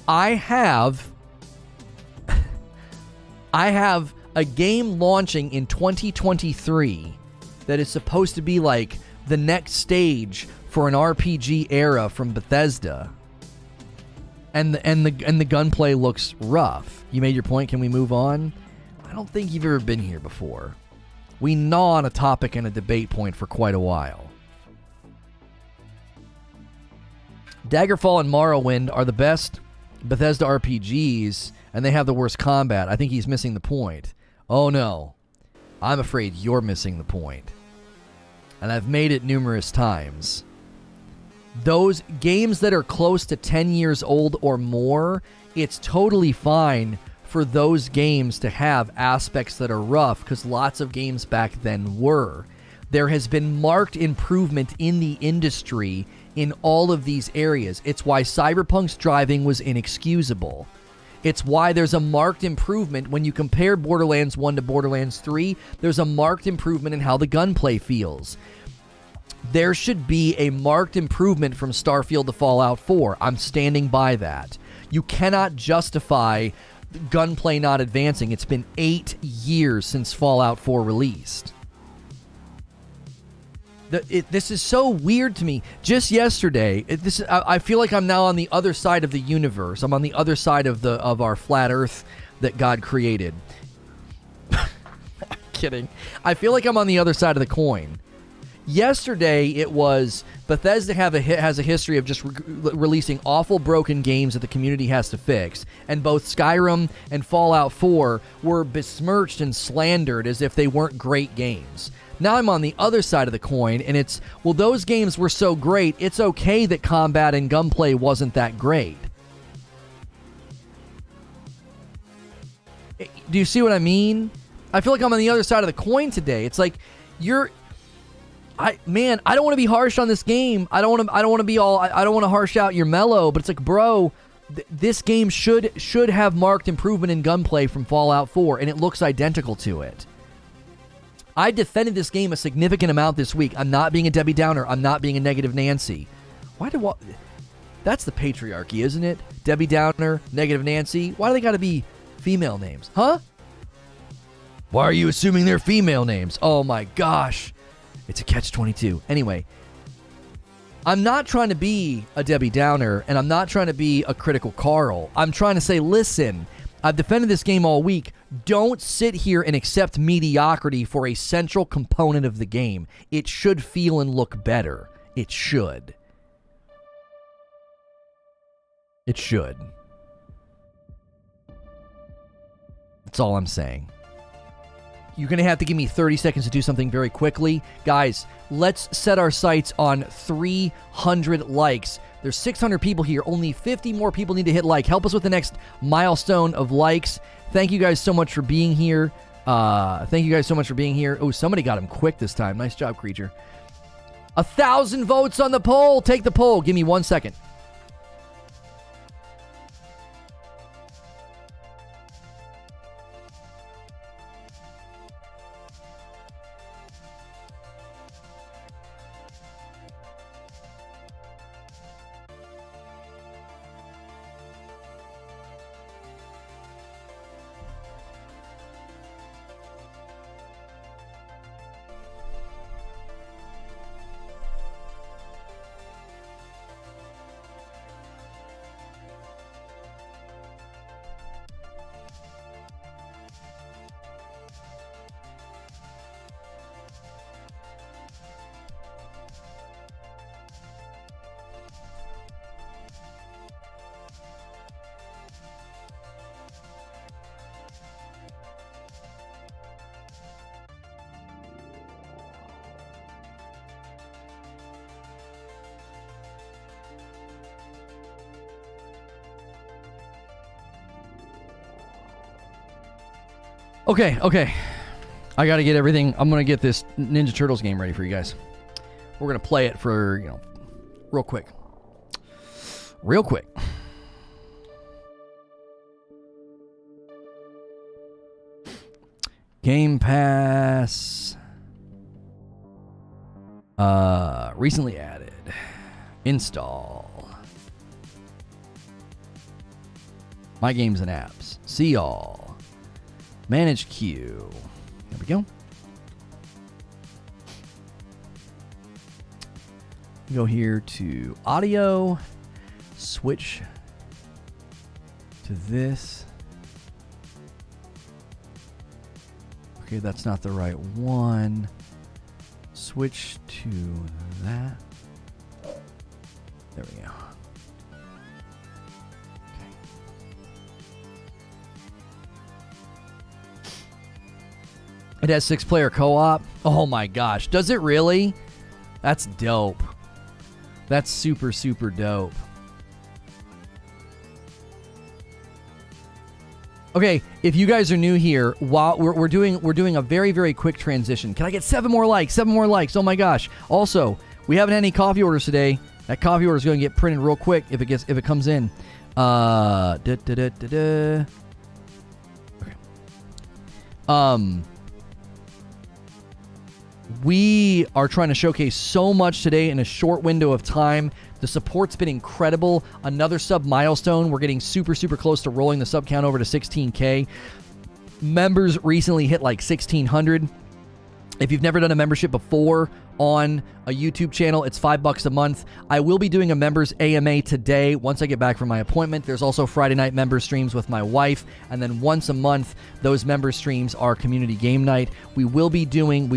I have a game launching in 2023 that is supposed to be like the next stage for an RPG era from Bethesda. And the gunplay looks rough. You made your point, can we move on? I don't think you've ever been here before. We gnaw on a topic and a debate point for quite a while. Daggerfall and Morrowind are the best Bethesda RPGs, and they have the worst combat. I think he's missing the point. Oh no. I'm afraid you're missing the point. And I've made it numerous times. Those games that are close to 10 years old or more, it's totally fine for those games to have aspects that are rough, because lots of games back then were. There has been marked improvement in the industry in all of these areas. It's why Cyberpunk's driving was inexcusable. It's why there's a marked improvement when you compare Borderlands 1 to Borderlands 3. There's a marked improvement in how the gunplay feels. There should be a marked improvement from Starfield to Fallout 4. I'm standing by that. You cannot justify gunplay not advancing. It's been 8 years since Fallout 4 released. This is so weird to me. Just yesterday, I feel like I'm now on the other side of the universe. I'm on the other side of our flat Earth that God created. Kidding. I feel like I'm on the other side of the coin. Yesterday, it was Bethesda has a history of just releasing awful broken games that the community has to fix. And both Skyrim and Fallout 4 were besmirched and slandered as if they weren't great games. Now I'm on the other side of the coin, and it's, well, those games were so great, it's okay that combat and gunplay wasn't that great. Do you see what I mean? I feel like I'm on the other side of the coin today. It's like, I don't want to be harsh on this game. I don't want to harsh out your mellow, but it's like, bro, this game should have marked improvement in gunplay from Fallout 4, and it looks identical to it. I defended this game a significant amount this week. I'm not being a Debbie Downer. I'm not being a negative Nancy. That's the patriarchy, isn't it? Debbie Downer, negative Nancy. Why do they got to be female names? Huh? Why are you assuming they're female names? Oh my gosh. It's a catch-22. Anyway, I'm not trying to be a Debbie Downer, and I'm not trying to be a critical Carl. I'm trying to say, listen, I've defended this game all week. Don't sit here and accept mediocrity for a central component of the game. It should feel and look better. It should. It should. That's all I'm saying. You're going to have to give me 30 seconds to do something very quickly. Guys, let's set our sights on 300 likes. There's 600 people here. Only 50 more people need to hit like. Help us with the next milestone of likes. Thank you guys so much for being here. Oh, somebody got him quick this time. Nice job, Creature. 1,000 votes on the poll. Take the poll. Give me 1 second. Okay. I got to get everything. I'm going to get this Ninja Turtles game ready for you guys. We're going to play it for, real quick. Game Pass. Recently added. Install. My games and apps. See all. Manage queue. There we go. Go here to audio. Switch to this. Okay, that's not the right one. Switch to that. There we go. It has 6-player co-op. Oh my gosh. Does it really? That's dope. That's super, super dope. Okay, if you guys are new here, while we're doing a very, very quick transition. Can I get 7 more likes? 7 more likes. Oh my gosh. Also, we haven't had any coffee orders today. That coffee order is going to get printed real quick if it comes in. Okay. We are trying to showcase so much today in a short window of time. The support's been incredible. Another sub milestone. We're getting super, super close to rolling the sub count over to 16K. Members recently hit like 1,600. If you've never done a membership before on a YouTube channel, it's $5 a month. I will be doing a members AMA today once I get back from my appointment. There's also Friday night member streams with my wife, and then once a month, those member streams are community game night. We will be doing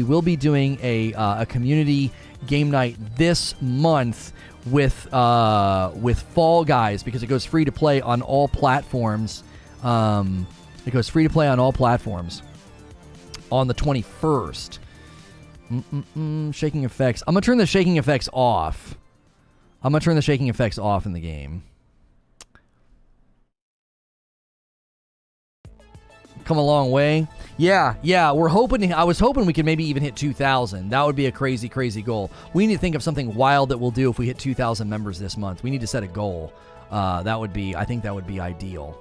a community game night this month with Fall Guys because it goes free to play on all platforms. It goes free to play on all platforms on the 21st. Shaking effects. I'm going to turn the shaking effects off. in the game. Come a long way. Yeah. I was hoping we could maybe even hit 2,000. That would be a crazy, crazy goal. We need to think of something wild that we'll do if we hit 2,000 members this month. We need to set a goal. I think that would be ideal.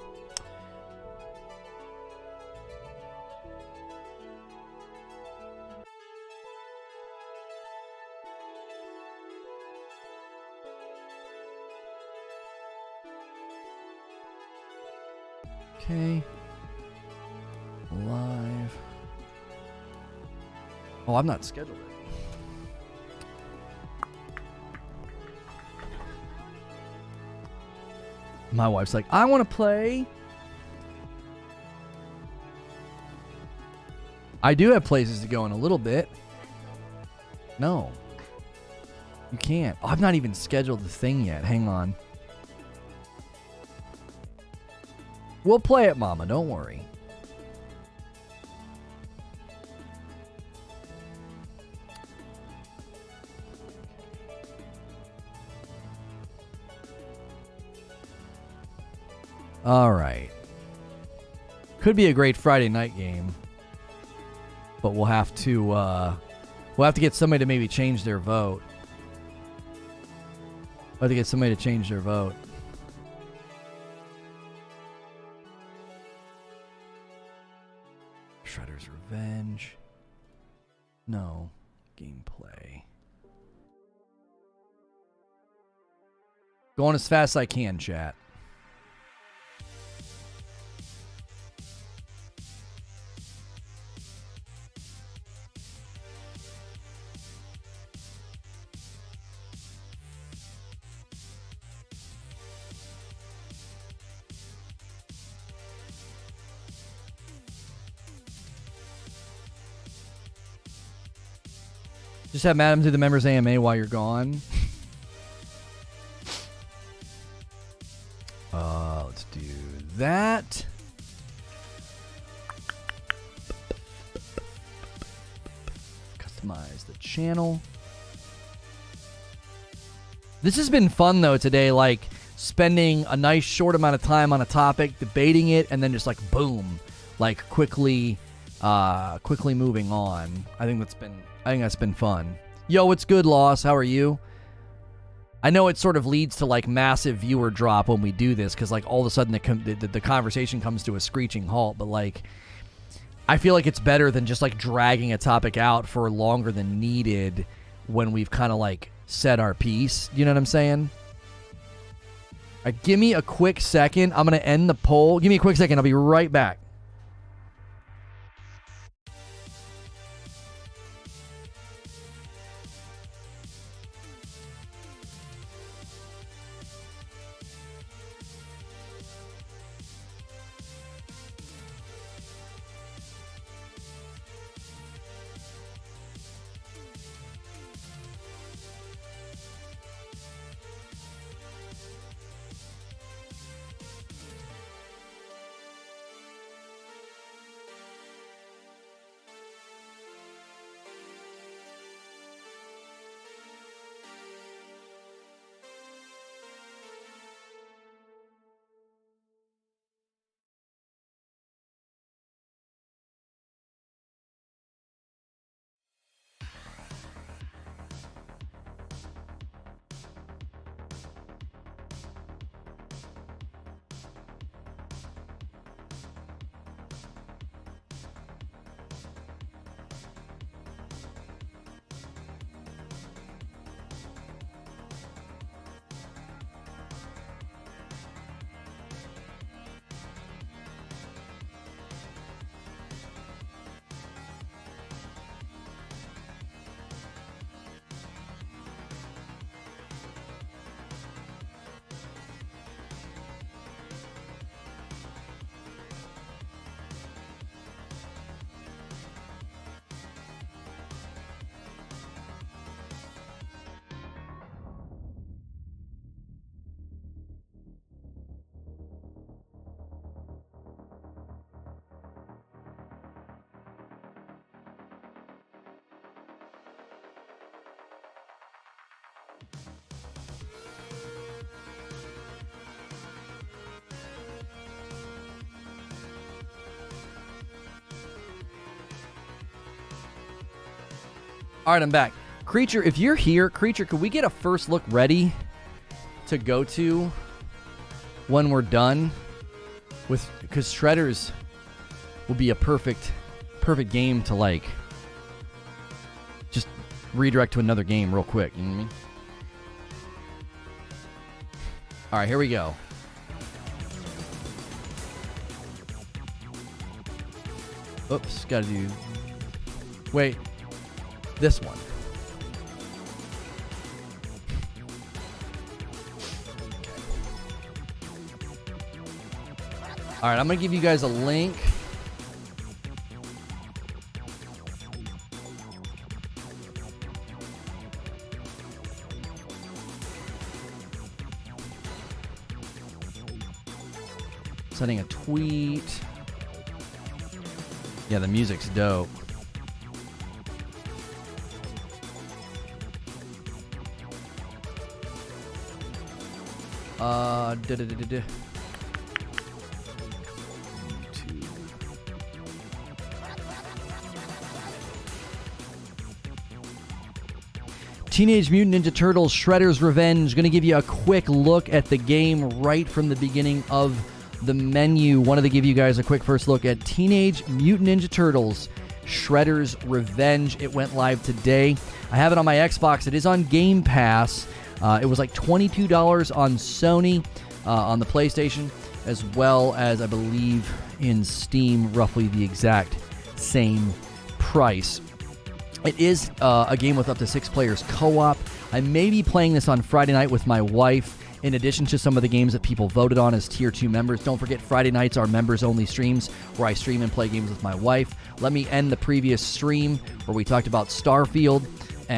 Okay. Live. Oh, I'm not scheduled it. My wife's like, I want to play. I do have places to go in a little bit. No. You can't. Oh, I've not even scheduled the thing yet. Hang on. We'll play it, Mama. Don't worry. All right. Could be a great Friday night game, but we'll have to get somebody to maybe change their vote. We'll have to get somebody to change their vote. Shredder's Revenge. No. Gameplay. Going as fast as I can, chat. Just have Madam do the members AMA while you're gone. Let's do that. Customize the channel. This has been fun though today, like spending a nice short amount of time on a topic, debating it, and then just like boom, like quickly moving on. I think that's been fun. Yo, what's good, Loss? How are you? I know it sort of leads to like massive viewer drop when we do this because like all of a sudden the conversation comes to a screeching halt. But like, I feel like it's better than just like dragging a topic out for longer than needed when we've kind of like said our piece. You know what I'm saying? All right, give me a quick second. I'm gonna end the poll. Give me a quick second. I'll be right back. All right, I'm back. Creature, if you're here, Creature, could we get a first look ready to go to when we're done with, because Shredders will be a perfect game to like just redirect to another game real quick. You know what I mean? All right, here we go. Oops, gotta do. Wait, this one. All right, I'm gonna give you guys a link. Sending a tweet. Yeah, the music's dope. Teenage Mutant Ninja Turtles Shredder's Revenge. Going to give you a quick look at the game right from the beginning of the menu. Wanted to give you guys a quick first look at Teenage Mutant Ninja Turtles Shredder's Revenge. It went live today. I have it on my Xbox. It is on Game Pass. It was like $22 on Sony, on the PlayStation, as well as, I believe, in Steam, roughly the exact same price. It is a game with up to 6 players co-op. I may be playing this on Friday night with my wife, in addition to some of the games that people voted on as Tier 2 members. Don't forget, Friday nights are members-only streams where I stream and play games with my wife. Let me end the previous stream where we talked about Starfield.